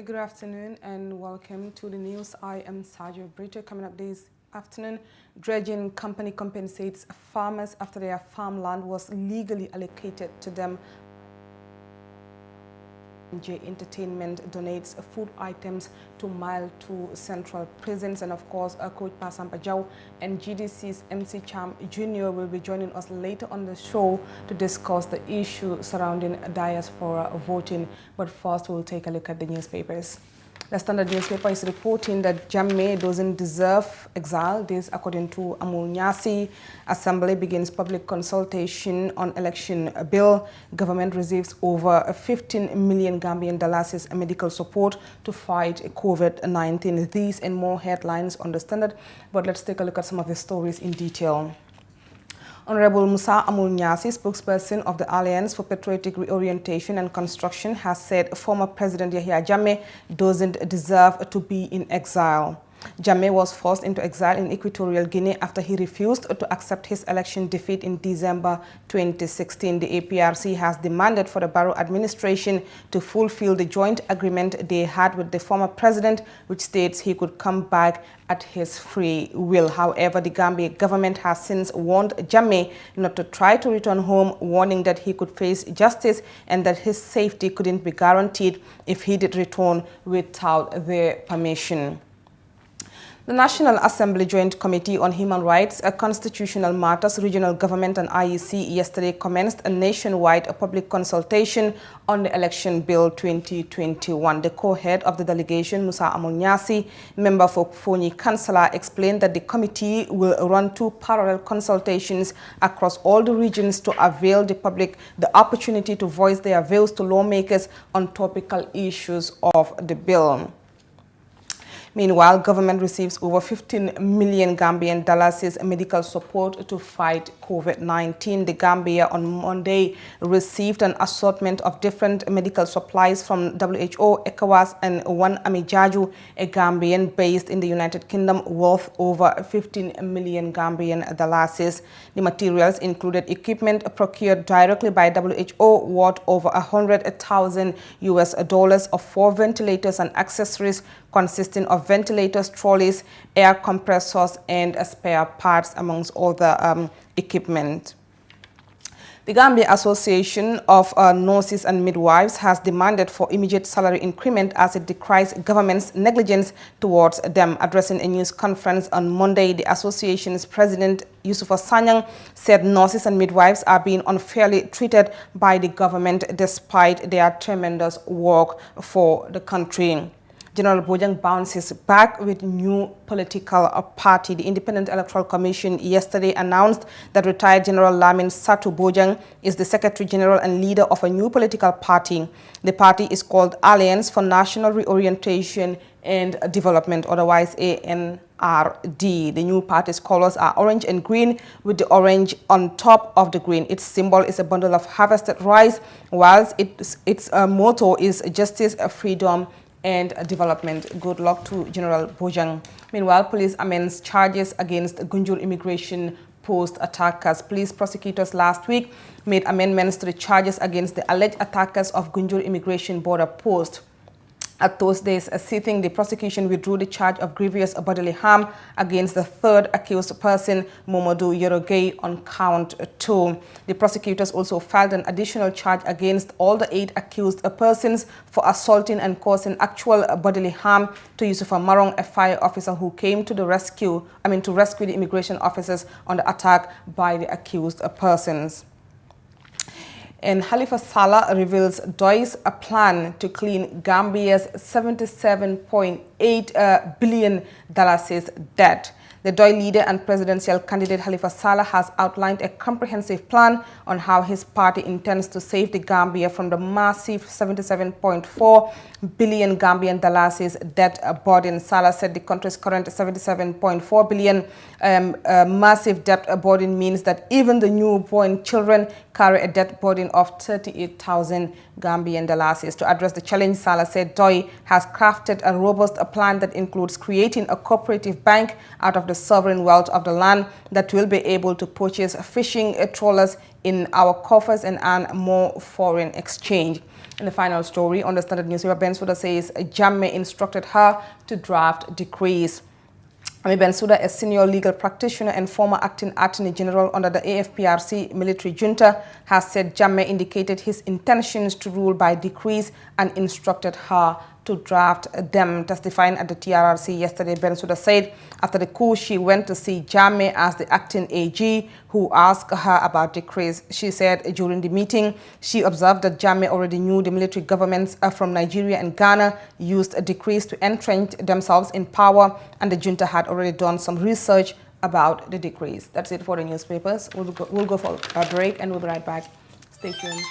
Very good afternoon and welcome to the news. I am Sergio Brito. Coming up this afternoon, dredging company compensates farmers after their farmland was legally allocated to them. J Entertainment donates food items to Mile 2 Central Prisons, and of course Coach Pasam Pajau and GDC's MC Cham Jr. will be joining us later on the show to discuss the issue surrounding diaspora voting. But first we'll take a look at the newspapers. The Standard newspaper is reporting that Jammeh doesn't deserve exile. This according to Amul Nyasi. Assembly begins public consultation on election bill. Government receives over 15 million Gambian dollars as medical support to fight COVID-19. These and more headlines on the Standard. But let's take a look at some of the stories in detail. Honorable Musa Amul Nyasi, spokesperson of the Alliance for Patriotic Reorientation and Construction, has said former President Yahya Jammeh doesn't deserve to be in exile. Jammeh was forced into exile in Equatorial Guinea after he refused to accept his election defeat in December 2016. The APRC has demanded for the Barrow administration to fulfill the joint agreement they had with the former president, which states he could come back at his free will. However, the Gambia government has since warned Jammeh not to try to return home, warning that he could face justice and that his safety couldn't be guaranteed if he did return without their permission. The National Assembly Joint Committee on Human Rights, Constitutional Matters, Regional Government and IEC yesterday commenced a nationwide public consultation on the Election Bill 2021. The co-head of the delegation, Musa Amul Nyasi, member for Fonyi Councillor, explained that the committee will run two parallel consultations across all the regions to avail the public the opportunity to voice their views to lawmakers on topical issues of the bill. Meanwhile, government receives over 15 million Gambian dollars as medical support to fight COVID-19. The Gambia on Monday received an assortment of different medical supplies from WHO, ECOWAS and One Amijaju, a Gambian based in the United Kingdom, worth over 15 million Gambian dollars. The materials included equipment procured directly by WHO worth over $100,000 of 4 ventilators and accessories consisting of ventilators, trolleys, air compressors, and spare parts, amongst other equipment. The Gambia Association of Nurses and Midwives has demanded for immediate salary increment as it decries government's negligence towards them. Addressing a news conference on Monday, the association's president, Yusufa Sanyang, said nurses and midwives are being unfairly treated by the government despite their tremendous work for the country. General Bojang bounces back with new political party. The Independent Electoral Commission yesterday announced that retired General Lamin Satu Bojang is the Secretary General and leader of a new political party. The party is called Alliance for National Reorientation and Development, otherwise ANRD. The new party's colors are orange and green, with the orange on top of the green. Its symbol is a bundle of harvested rice, whilst its motto is justice, freedom, and development. Good luck to General Bojang. Meanwhile, police amends charges against Gunjur immigration post attackers. Police prosecutors last week made amendments to the charges against the alleged attackers of Gunjur immigration border post. At Thursday's sitting, the prosecution withdrew the charge of grievous bodily harm against the third accused person, Momodu Yorogay, on count 2. The prosecutors also filed an additional charge against all the 8 accused persons for assaulting and causing actual bodily harm to Yusufa Marong, a fire officer who came to rescue the immigration officers on the attack by the accused persons. And Halifa Sallah reveals DOI's a plan to clean Gambia's $77.8 billion debt. The DOI leader and presidential candidate Halifa Sallah has outlined a comprehensive plan on how his party intends to save the Gambia from the massive $77.4 billion Gambian dollars debt burden. Sallah said the country's current $77.4 billion massive debt burden means that even the newborn children carry a debt burden of 38,000 Gambian dollars. To address the challenge, Sallah said DOI has crafted a robust plan that includes creating a cooperative bank out of the sovereign wealth of the land that will be able to purchase fishing trawlers in our coffers and earn more foreign exchange. In the final story on the Standard newspaper, Bensouda says Jammeh instructed her to draft decrees. Ami Bensouda, a senior legal practitioner and former acting Attorney General under the AFPRC military junta, has said Jammeh indicated his intentions to rule by decrees and instructed her to draft them. Testifying at the TRRC yesterday, Bensouda said after the coup, she went to see Jammeh as the acting AG, who asked her about decrees. She said during the meeting, she observed that Jammeh already knew the military governments from Nigeria and Ghana used decrees to entrench themselves in power, and the junta had already done some research about the decrees. That's it for the newspapers. We'll go for a break and we'll be right back. Stay tuned.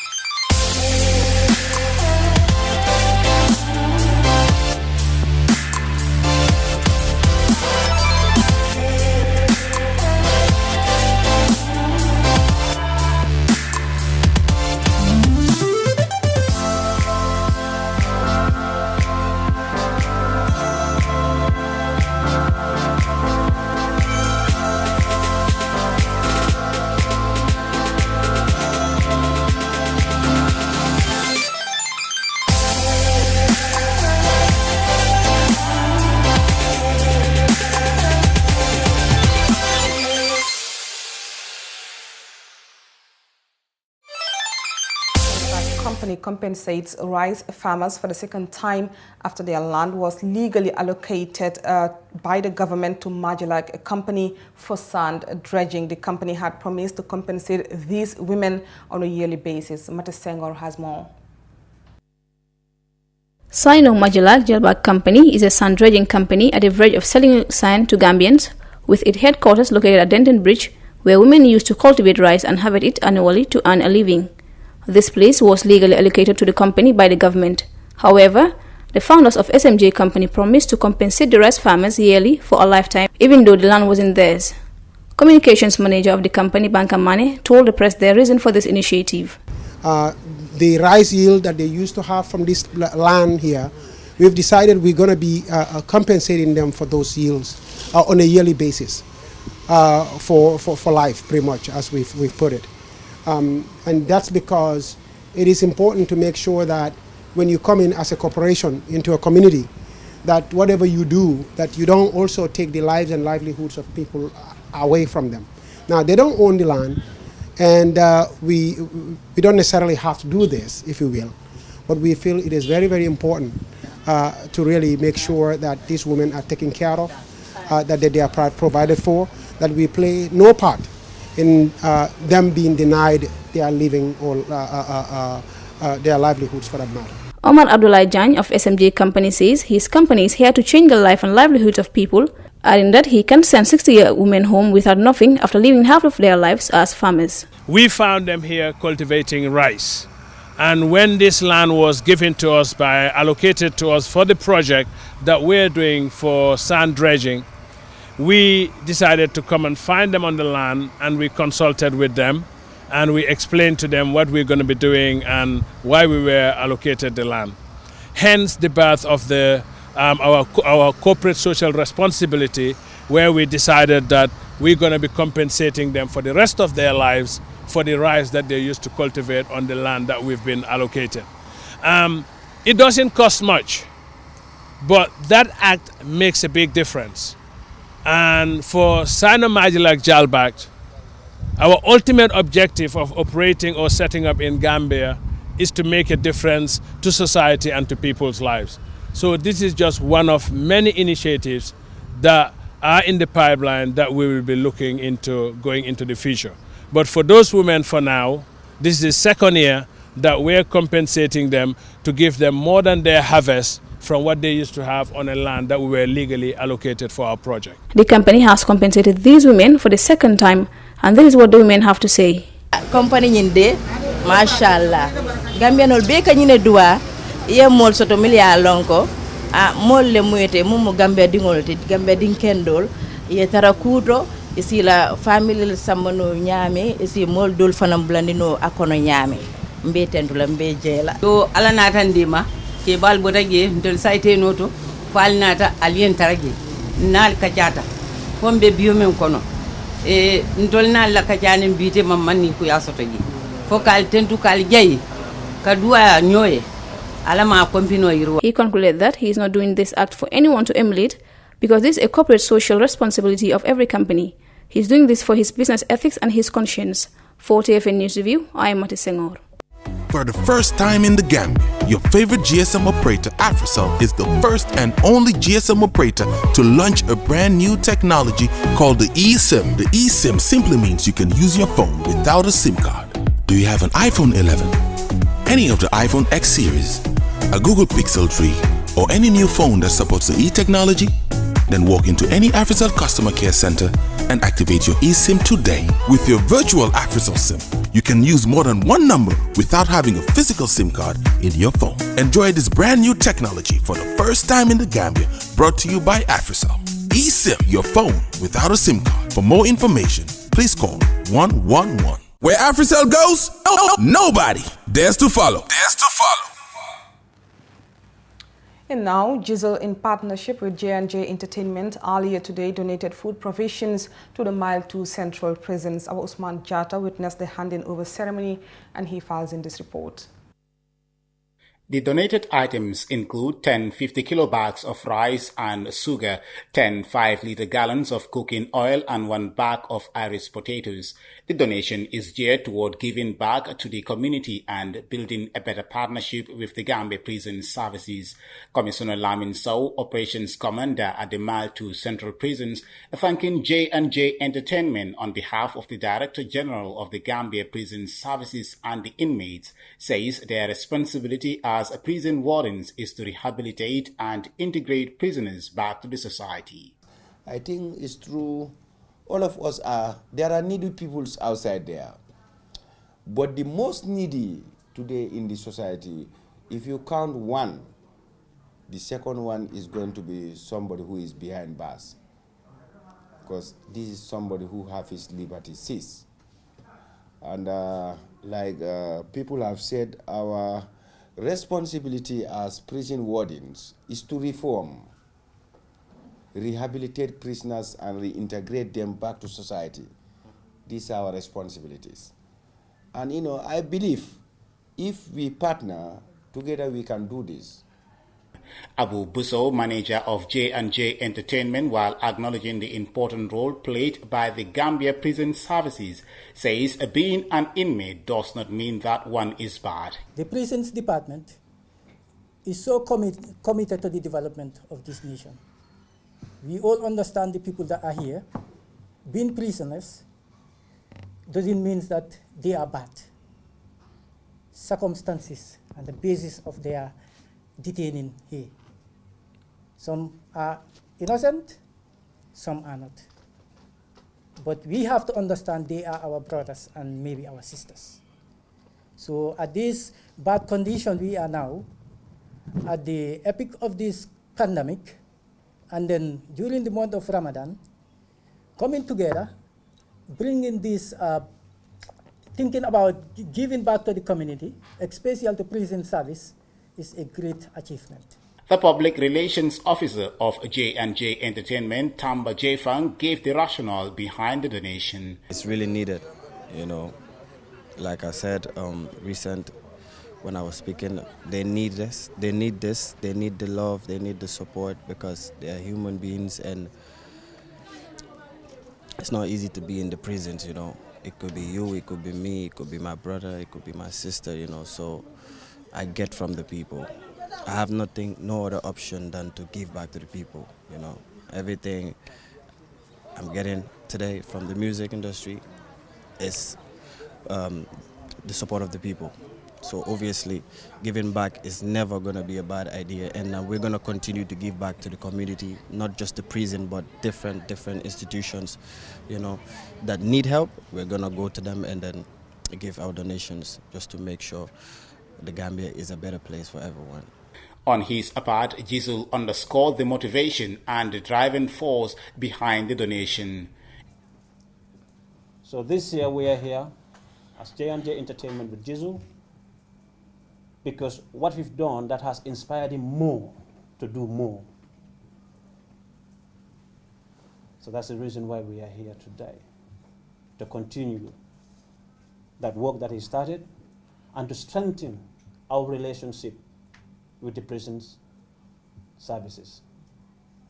Company compensates rice farmers for the second time after their land was legally allocated by the government to Majilak company for sand dredging. The company had promised to compensate these women on a yearly basis. Mate Senghor has more. Sino Majilak Jalbak Company is a sand dredging company at the verge of selling sand to Gambians, with its headquarters located at Denton Bridge, where women used to cultivate rice and harvest it annually to earn a living. This place was legally allocated to the company by the government. However, the founders of SMJ company promised to compensate the rice farmers yearly for a lifetime, even though the land wasn't theirs. Communications manager of the company, Banka Mane, told the press their reason for this initiative. The rice yield that they used to have from this land here, we've decided we're going to be compensating them for those yields on a yearly basis for life, pretty much, as we've put it. And that's because it is important to make sure that when you come in as a corporation into a community, that whatever you do, that you don't also take the lives and livelihoods of people away from them. Now, they don't own the land, and we don't necessarily have to do this, if you will, but we feel it is very, very important to really make sure that these women are taken care of, that they are provided for, that we play no part in them being denied their living or their livelihoods, for that matter. Omar Abdullah Jan of SMJ company says his company is here to change the life and livelihoods of people, adding that he can send 60-year women home without nothing after living half of their lives as farmers. We found them here cultivating rice, and when this land was given to us allocated to us for the project that we're doing for sand dredging, we decided to come and find them on the land, and we consulted with them, and we explained to them what we're going to be doing and why we were allocated the land. Hence the birth of our corporate social responsibility, where we decided that we're going to be compensating them for the rest of their lives for the rice that they used to cultivate on the land that we've been allocated. It doesn't cost much, but that act makes a big difference. And for Sino Majilak Jalbak, our ultimate objective of operating or setting up in Gambia is to make a difference to society and to people's lives. So this is just one of many initiatives that are in the pipeline that we will be looking into going into the future. But for those women for now, this is the second year that we're compensating them to give them more than their harvest from what they used to have on a land that we were legally allocated for our project. The company has compensated these women for the second time, and this is what the women have to say. Company nyinde, mashallah. Gambia nol beka nyine dua, ye mol soto milia lonko, mol le muete mumu Gambia dingol te Gambia dinkendol, ye tarakuto, isi la family samano nyame, isi mol dol fanam blandino akono nyame, mbe tendula mbe jela. Do ala natandima. Ke bal botage ndol saite noto fal nata alien tarage nal kachata fombe biyo men kono e ndolna la ka jani bite mamani ku ya soto ji fo kal tentu kal jayi ka duwa nyoye alama kompino yirwa. He concluded that he is not doing this act for anyone to emulate because this is a corporate social responsibility of every company. He is doing this for his business ethics and his conscience. For TFN News Review, I am Mati Senghor. For the first time in the Gambia, your favorite GSM operator, Africell, is the first and only GSM operator to launch a brand new technology called the eSIM. The eSIM simply means you can use your phone without a SIM card. Do you have an iPhone 11, any of the iPhone X series, a Google Pixel 3, or any new phone that supports the e-technology? Then walk into any Africell customer care center and activate your eSIM today. With your virtual Africell SIM, you can use more than one number without having a physical SIM card in your phone. Enjoy this brand new technology for the first time in the Gambia, brought to you by Africell. eSIM, your phone without a SIM card. For more information, please call 111. Where Africell goes, nobody dares to follow. And now, Jizzle, in partnership with J&J Entertainment, earlier today donated food provisions to the Mile 2 Central prisons. Our Usman Jata witnessed the handing over ceremony, and he files in this report. The donated items include 10 50-kilo bags of rice and sugar, 10 5-liter gallons of cooking oil, and 1 bag of Irish potatoes. The donation is geared toward giving back to the community and building a better partnership with the Gambia Prison Services. Commissioner Lamin Sow, Operations Commander at the Mile 2 Central Prisons, thanking J&J Entertainment on behalf of the Director General of the Gambia Prison Services and the inmates, says their responsibility as prison wardens is to rehabilitate and integrate prisoners back to the society. I think it's true. All of us there are needy people outside there. But the most needy today in the society, if you count one, the second one is going to be somebody who is behind bars. Because this is somebody who have his liberty seized. And people have said, our responsibility as prison wardens is to reform, rehabilitate prisoners and reintegrate them back to society. These are our responsibilities. And I believe if we partner, together we can do this. Abu Busso, manager of J&J Entertainment, while acknowledging the important role played by the Gambia Prison Services, says being an inmate does not mean that one is bad. The Prisons Department is so committed to the development of this nation. We all understand the people that are here. Being prisoners doesn't mean that they are bad. Circumstances and the basis of their detaining here. Some are innocent, some are not. But we have to understand they are our brothers and maybe our sisters. So at this bad condition we are now, at the epic of this pandemic, and then during the month of Ramadan, coming together, bringing this, thinking about giving back to the community, especially to prison service, is a great achievement. The public relations officer of J&J Entertainment, Tamba Jfang, gave the rationale behind the donation. It's really needed, Like I said, when I was speaking, they need this, they need the love, they need the support, because they are human beings and it's not easy to be in the prisons, It could be you, it could be me, it could be my brother, it could be my sister, so I get from the people. I have no other option than to give back to the people, Everything I'm getting today from the music industry is the support of the people. So obviously, giving back is never going to be a bad idea, and we're going to continue to give back to the community, not just the prison, but different institutions, that need help. We're going to go to them and then give our donations just to make sure the Gambia is a better place for everyone. On his part, Jizzle underscored the motivation and the driving force behind the donation. So this year we are here as J&J Entertainment with Jizzle, because what we've done that has inspired him more to do more. So that's the reason why we are here today, to continue that work that he started and to strengthen our relationship with the prisons services.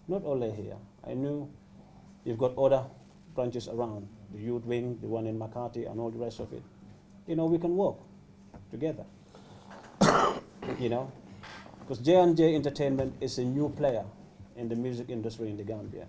Not only here. I know you've got other branches around, the youth wing, the one in McCarthy, and all the rest of it. You know, we can work together. You know, because J&J Entertainment is a new player in the music industry in the Gambia.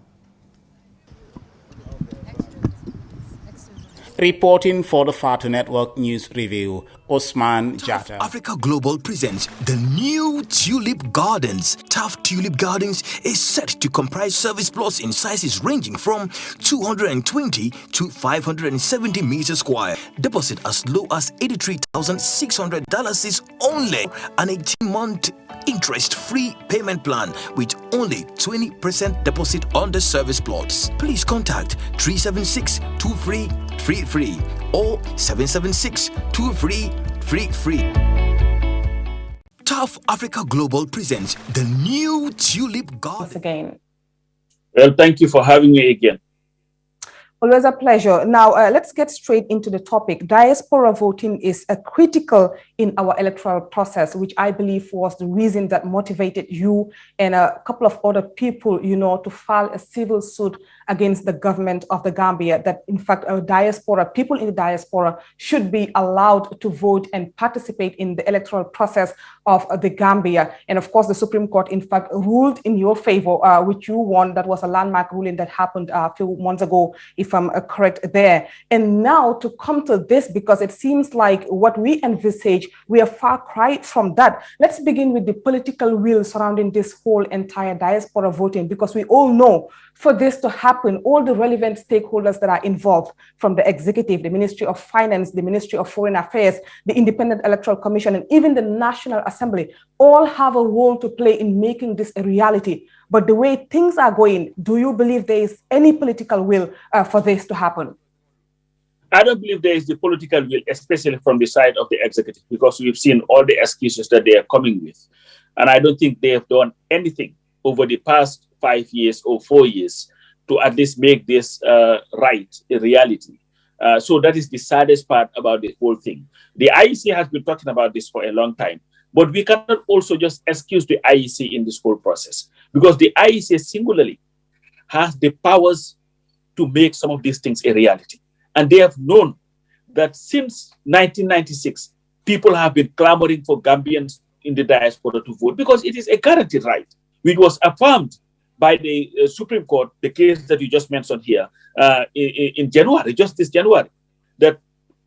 Reporting for the Fatu Network News Review, Osman Jata. Africa Global presents the new Tulip Gardens. Taft Tulip Gardens is set to comprise service plots in sizes ranging from 220 to 570 meters square. Deposit as low as $83,600 is only an 18-month interest-free payment plan with only 20% deposit on the service plots. Please contact 376-2333 or 776-2333. Tough Africa Global presents the new Tulip Garden. Once again. Well, thank you for having me again. Always a pleasure. Now, let's get straight into the topic. Diaspora voting is critical in our electoral process, which I believe was the reason that motivated you and a couple of other people, you know, to file a civil suit against the government of the Gambia, that in fact, people in the diaspora should be allowed to vote and participate in the electoral process of the Gambia. And of course, the Supreme Court, in fact, ruled in your favor, which you won. That was a landmark ruling that happened a few months ago, if I'm correct there. And now to come to this, because it seems like what we envisage, we are far cry from that. Let's begin with the political will surrounding this whole entire diaspora voting, because we all know for this to happen, all the relevant stakeholders that are involved, from the executive, the Ministry of Finance, the Ministry of Foreign Affairs, the Independent Electoral Commission, and even the National Assembly, all have a role to play in making this a reality. But the way things are going, do you believe there is any political will for this to happen? I don't believe there is the political will, especially from the side of the executive, because we've seen all the excuses that they are coming with. And I don't think they have done anything over the past 5 years or 4 years to at least make this right a reality. So that is the saddest part about the whole thing. The IEC has been talking about this for a long time, but we cannot also just excuse the IEC in this whole process, because the IEC singularly has the powers to make some of these things a reality. And they have known that since 1996, people have been clamoring for Gambians in the diaspora to vote, because it is a guaranteed right, which was affirmed by the Supreme Court, the case that you just mentioned here, in January, just this January, that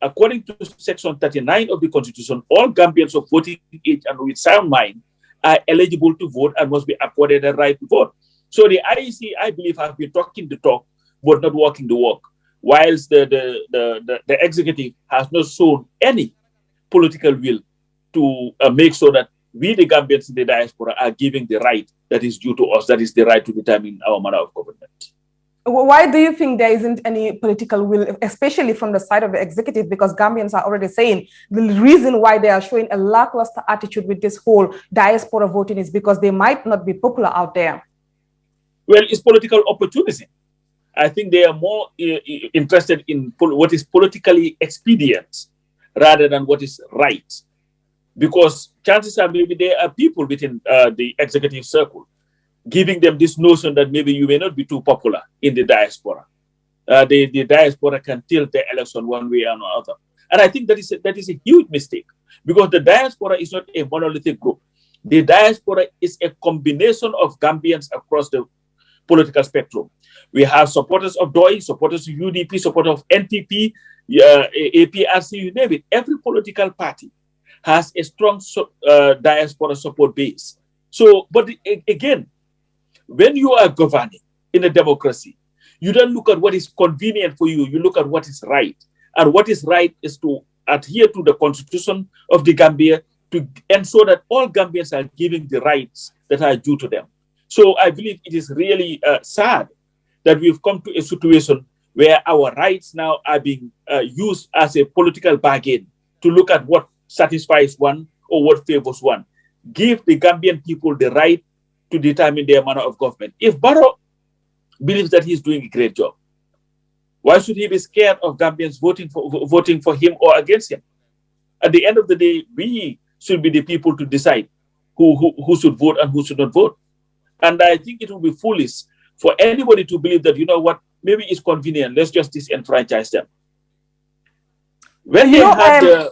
according to Section 39 of the Constitution, all Gambians of voting age and with sound mind are eligible to vote and must be accorded a right to vote. So the IEC, I believe, have been talking the talk, but not walking the walk, whilst the executive has not shown any political will to make sure that we, the Gambians in the diaspora, are giving the right that is due to us, that is the right to determine our manner of government. Why do you think there isn't any political will, especially from the side of the executive? Because Gambians are already saying the reason why they are showing a lackluster attitude with this whole diaspora voting is because they might not be popular out there. Well, it's political opportunism. I think they are more interested in what is politically expedient rather than what is right. Because chances are maybe there are people within the executive circle giving them this notion that maybe you may not be too popular in the diaspora. The diaspora can tilt the election one way or another. And I think that is a huge mistake, because the diaspora is not a monolithic group. The diaspora is a combination of Gambians across the political spectrum. We have supporters of DOI, supporters of UDP, supporters of NPP, APRC, you name it. Every political party has a strong diaspora support base. So, but again, when you are governing in a democracy, you don't look at what is convenient for you, you look at what is right. And what is right is to adhere to the constitution of the Gambia to ensure that all Gambians are given the rights that are due to them. So I believe it is really sad that we've come to a situation where our rights now are being used as a political bargain to look at what satisfies one or what favors one. Give the Gambian people the right to determine their manner of government. If Barrow believes that he's doing a great job. Why should he be scared of Gambians voting for him or against him? At the end of the day, we should be the people to decide who should vote and who should not vote. And I think it would be foolish for anybody to believe that, you know what, maybe it's convenient, let's just disenfranchise them. When they had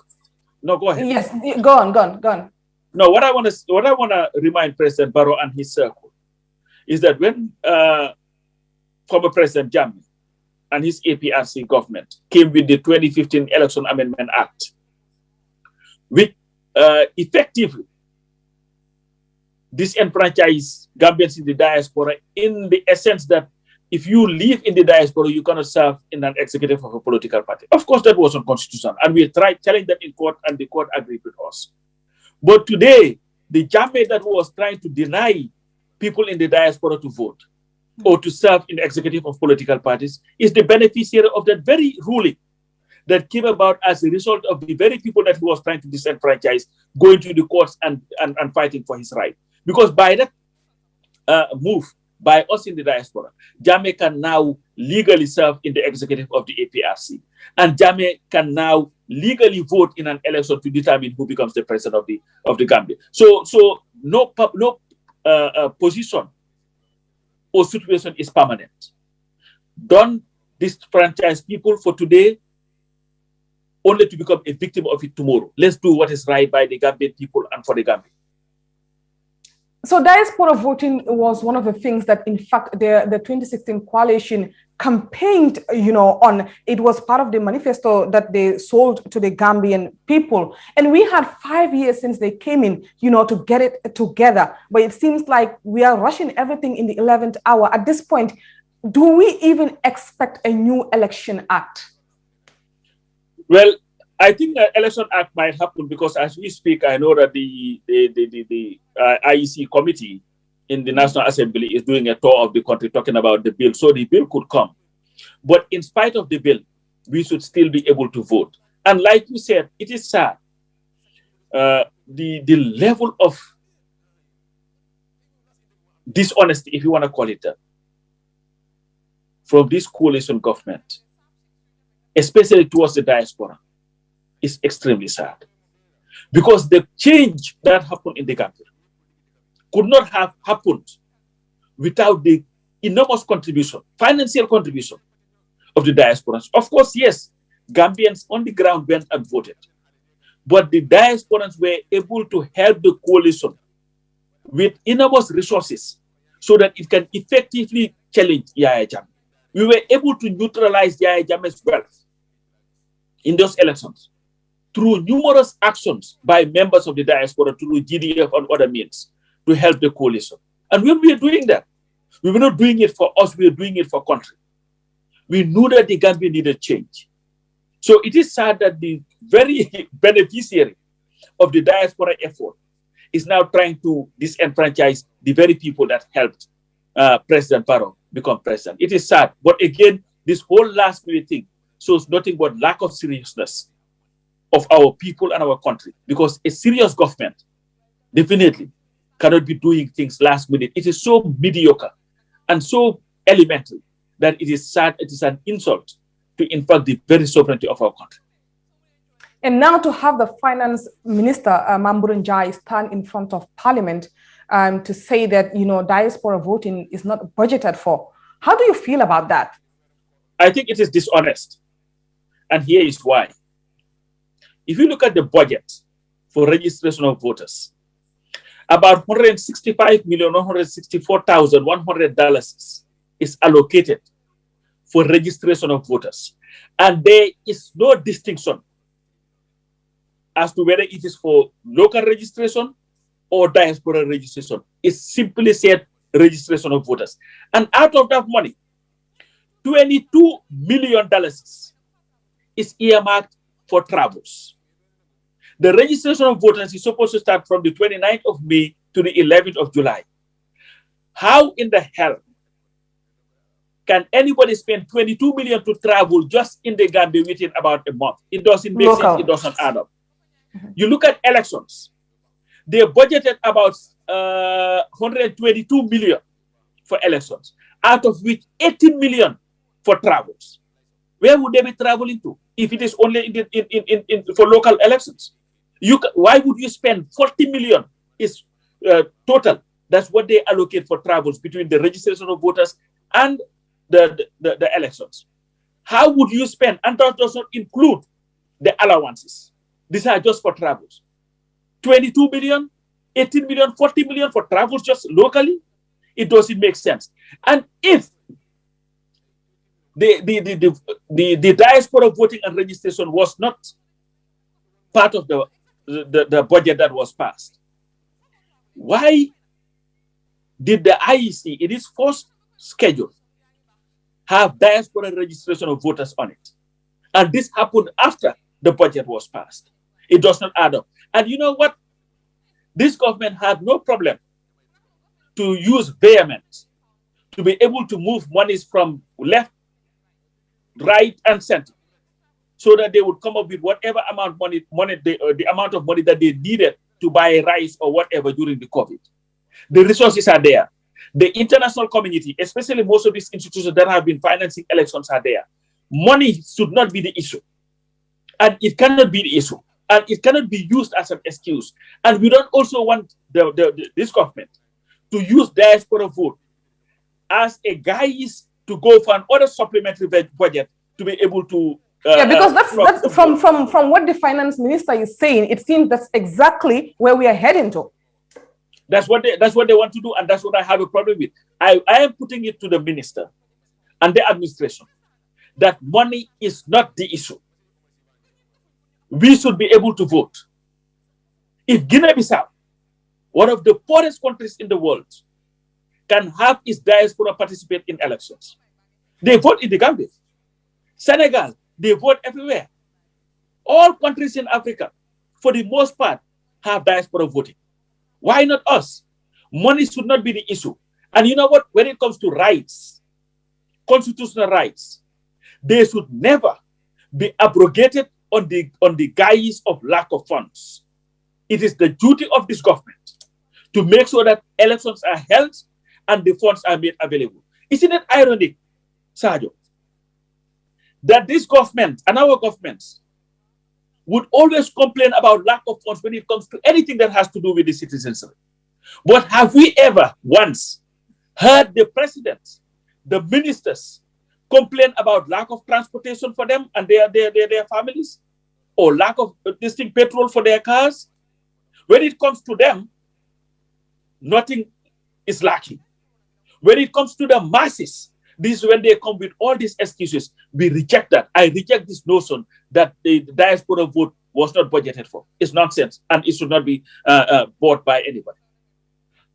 no, go ahead. Yes, go on. No, what I want to remind President Barrow and his circle is that when former President Jammeh and his APRC government came with the 2015 Election Amendment Act, which effectively disenfranchised Gambians in the diaspora, in the essence that if you live in the diaspora, you cannot serve in an executive of a political party. Of course, that was unconstitutional, and we tried telling them in court, and the court agreed with us. But today, the Jammeh that was trying to deny people in the diaspora to vote or to serve in the executive of political parties is the beneficiary of that very ruling that came about as a result of the very people that he was trying to disenfranchise going to the courts and fighting for his right. Because by that move by us in the diaspora, Jammeh can now legally serve in the executive of the APRC. And Jammeh can now legally vote in an election to determine who becomes the president of the Gambia. So no position or situation is permanent. Don't disfranchise people for today only to become a victim of it tomorrow. Let's do what is right by the Gambian people and for the Gambia. So diaspora voting was one of the things that, in fact, the 2016 coalition campaigned, on. It was part of the manifesto that they sold to the Gambian people. And we had 5 years since they came in, to get it together. But it seems like we are rushing everything in the 11th hour. At this point, do we even expect a new election act? Well, I think the election act might happen because as we speak, I know that the IEC committee in the National Assembly is doing a tour of the country talking about the bill. So the bill could come. But in spite of the bill, we should still be able to vote. And like you said, it is sad. The level of dishonesty, if you want to call it that, from this coalition government, especially towards the diaspora, is extremely sad. Because the change that happened in the Gambia could not have happened without the enormous contribution, financial contribution of the diasporans. Of course, yes, Gambians on the ground went and voted. But the diasporans were able to help the coalition with enormous resources so that it can effectively challenge Yahya Jammeh. We were able to neutralize Yahya Jammeh's wealth in those elections through numerous actions by members of the diaspora, through GDF and other means, to help the coalition. And when we were doing that, we were not doing it for us, we were doing it for country. We knew that the Gambia needed change. So it is sad that the very beneficiary of the diaspora effort is now trying to disenfranchise the very people that helped President Barrow become president. It is sad. But again, this whole last minute thing shows nothing but lack of seriousness of our people and our country, because a serious government definitely cannot be doing things last minute. It is so mediocre and so elemental that it is sad, it is an insult to, in fact, the very sovereignty of our country. And now to have the finance minister, Mamburun Jai, stand in front of parliament to say that, diaspora voting is not budgeted for. How do you feel about that? I think it is dishonest. And here is why. If you look at the budget for registration of voters, about $165,164,100 is allocated for registration of voters. And there is no distinction as to whether it is for local registration or diaspora registration. It's simply said registration of voters. And out of that money, $22 million is earmarked for travels. The registration of voters is supposed to start from the 29th of May to the 11th of July. How in the hell can anybody spend $22 million to travel just in the Gambia within about a month? It doesn't make sense. It doesn't add up. You look at elections. They budgeted about $122 million for elections. out of which 18 million for travels. Where would they be traveling to if it is only for local elections? Why would you spend 40 million is total? That's what they allocate for travels between the registration of voters and the elections. How would you spend? And that does not include the allowances. These are just for travels. 22 million, 18 million, 40 million for travels just locally. It doesn't make sense. And if the diaspora voting and registration was not part of the budget that was passed, why did the IEC, in its first schedule, have diaspora registration of voters on it? And this happened after the budget was passed. It does not add up. And you know what? This government had no problem to use vehemence to be able to move monies from left, right, and center, so that they would come up with whatever amount the amount of money that they needed to buy rice or whatever during the COVID. The resources are there. The international community, especially most of these institutions that have been financing elections, are there. Money should not be the issue. And it cannot be the issue. And it cannot be used as an excuse. And we don't also want this government to use diaspora vote as a guise to go for another supplementary budget to be able to because that's from what the finance minister is saying, it seems that's exactly where we are heading to. That's what they want to do, and that's what I have a problem with. I am putting it to the minister and the administration that money is not the issue. We should be able to vote. If Guinea-Bissau, one of the poorest countries in the world, can have its diaspora participate in elections, they vote in the Gambia. Senegal, they vote everywhere. All countries in Africa, for the most part, have diaspora voting. Why not us? Money should not be the issue. And you know what? When it comes to rights, constitutional rights, they should never be abrogated on the guise of lack of funds. It is the duty of this government to make sure that elections are held and the funds are made available. Isn't it ironic, Sajo, that this government and our governments would always complain about lack of funds when it comes to anything that has to do with the citizenry? But have we ever once heard the president, the ministers, complain about lack of transportation for them and their families, or lack of distinct petrol for their cars? When it comes to them, nothing is lacking. When it comes to the masses, this is when they come with all these excuses. We reject that. I reject this notion that the diaspora vote was not budgeted for. It's nonsense, and it should not be bought by anybody.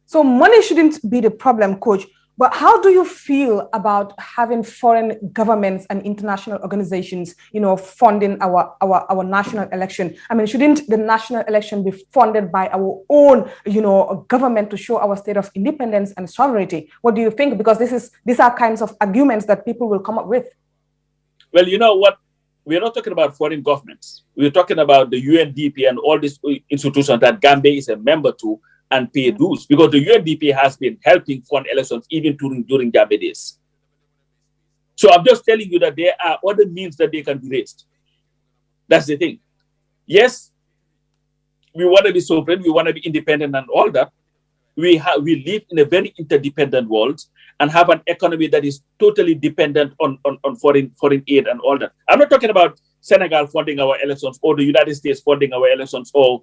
So money shouldn't be the problem, Coach. But how do you feel about having foreign governments and international organizations, funding our national election? I mean, shouldn't the national election be funded by our own, government to show our state of independence and sovereignty? What do you think? Because these are kinds of arguments that people will come up with. Well, you know what? We're not talking about foreign governments. We're talking about the UNDP and all these institutions that Gambia is a member to and pay dues, because the UNDP has been helping fund elections even during Gambia days. So I'm just telling you that there are other means that they can be raised. That's the thing. Yes, we want to be sovereign, we want to be independent and all that. We live in a very interdependent world and have an economy that is totally dependent on foreign aid and all that. I'm not talking about Senegal funding our elections, or the United States funding our elections, or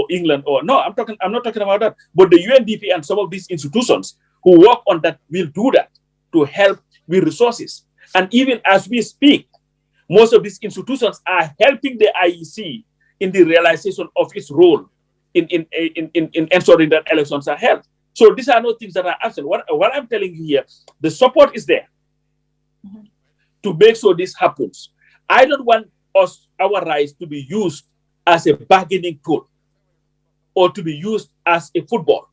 England, or no, I'm not talking about that. But the UNDP and some of these institutions who work on that will do that to help with resources. And even as we speak, most of these institutions are helping the IEC in the realization of its role in ensuring that elections are held. So these are not things that are absent. What I'm telling you here, the support is there to make sure this happens. I don't want our rights to be used as a bargaining tool or to be used as a football,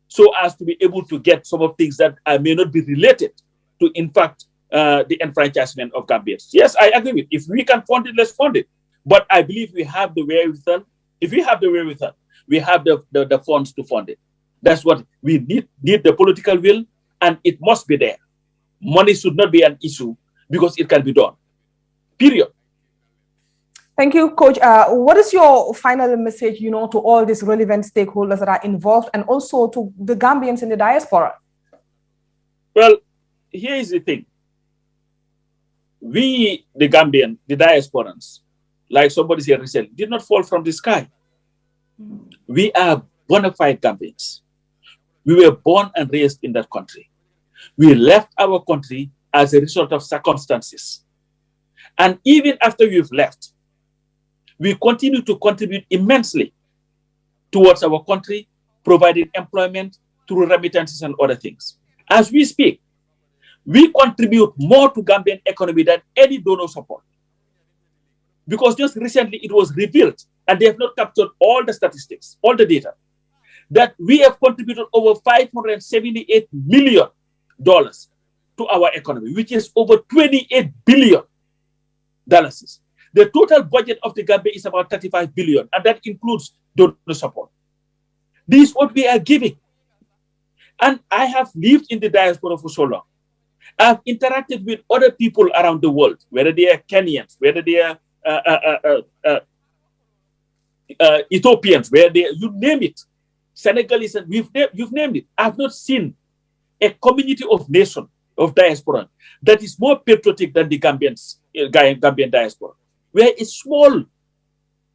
so as to be able to get some of things that may not be related to, in fact, the enfranchisement of Gambians. Yes, I agree with. If we can fund it, let's fund it. But I believe we have the wherewithal. If we have the wherewithal, we have the funds to fund it. That's what we need the political will, and it must be there. money should not be an issue because it can be done. Period. Thank you, Coach. What is your final message, to all these relevant stakeholders that are involved and also to the Gambians in the diaspora? Well, here is the thing. We, the Gambian, the diasporans, like somebody said recently, did not fall from the sky. We are bona fide Gambians. We were born and raised in that country. We left our country as a result of circumstances. And even after we've left, we continue to contribute immensely towards our country, providing employment through remittances and other things. As we speak, we contribute more to Gambian economy than any donor support. Because just recently it was revealed, and they have not captured all the statistics, all the data, that we have contributed over $578 million to our economy, which is over $28 billion. The total budget of the Gambia is about $35 billion, and that includes donor support. This is what we are giving. And I have lived in the diaspora for so long. I've interacted with other people around the world, whether they are Kenyans, whether they are Ethiopians, you name it, Senegalese, and you've named it. I've not seen a community of nation, of diaspora, that is more patriotic than the Gambian diaspora. We're a small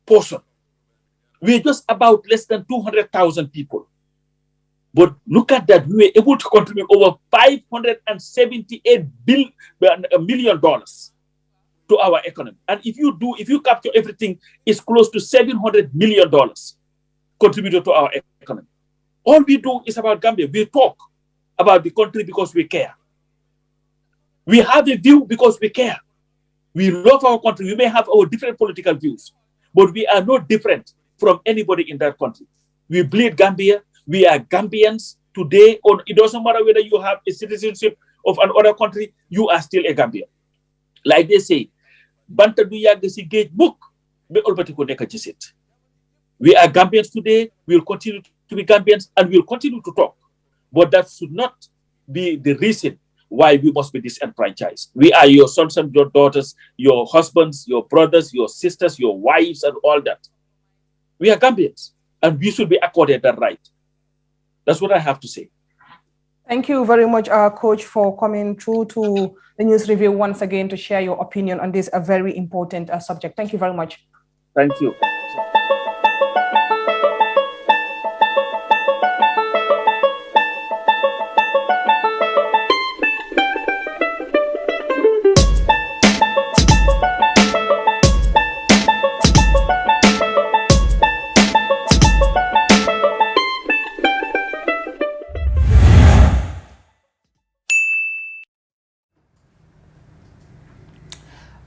portion. We're just about less than 200,000 people. But look at that, we were able to contribute over $578 million to our economy. And if you capture everything, it's close to $700 million contributed to our economy. All we do is about Gambia. We talk about the country because we care. We have a view because we care. We love our country. We may have our different political views, but we are no different from anybody in that country. We bleed Gambia. We are Gambians today. It doesn't matter whether you have a citizenship of another country, you are still a Gambian. Like they say, Banta du yag si gauge book, be olbati ko neka jisit. We are Gambians today. We will continue to be Gambians, and we will continue to talk. But that should not be the reason why we must be disenfranchised. We are your sons and your daughters, your husbands, your brothers, your sisters, your wives, and all that. We are Gambians, and we should be accorded that right. That's what I have to say. Thank you very much, Coach, for coming through to the News Review once again to share your opinion on this very important subject. Thank you very much. Thank you.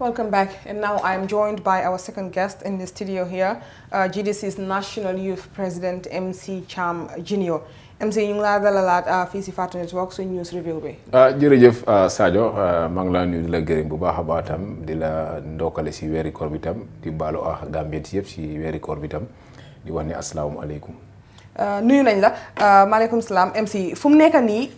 Welcome back, and now I am joined by our second guest in the studio here, GDC's National Youth President MC Cham Junior. MC ñu ngi laa dalalaat fii si Fatu Network suñu news review bi. jërëjëf Sadio maa ngi laa nuyu di la gërëm bu baax a baax tam di la ndokkale si weeri koor bi tam di baalu ak Gambien si yëpp si weeri koor bi tam di wax ne asalaamaaleykum. nuyu nañ la maaleykum salaam MC fu mu nekk nii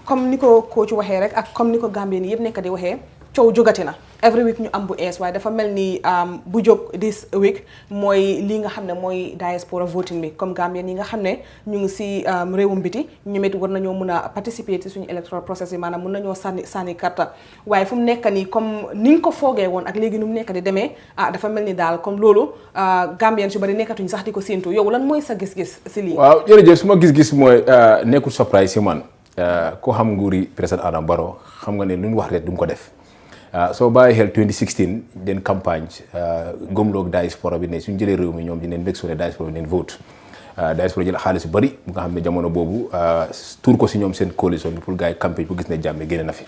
comme ni ko coach waxee rek ak comme ni ko Gambien yëpp nekk di waxee coow jógati na. Every week ñu am bu ees waaye dafa mel ni bu jóg this week mooy li nga xam ne mooy diaspora voting bi comme Gambien yi nga xam ne ñu ngi si réewum biti ñu met war nañoo mun a participer ci suñu electoral process yi maanaam mun nañoo sànni karta waaye fu mu nekk nii comme ni nga ko foogee woon ak léegi nu mu nekk di demee dafa mel ni daal comme loolu Gambien su bari nekkatuñ sax di ko séentu yow lan mooy sa gis-gis si lii. waaw jërëjëf suma gis-gis mooy nekkul surprise si man ko xam nguuri président Adama Barrow xam nga ne lu ñu wax rek du ko def. So by 2016 den campagne gomloog diaspora bi ne suñu jëlee réew mi ñoom dinañ bëgg sore diaspora bi neen vote diaspora jël xaalis bu bari bu nga xam ne jamono boobu tour ko si ñoom seen coalition bi pour gars yi campagne bu gis ne jàmme génne na fi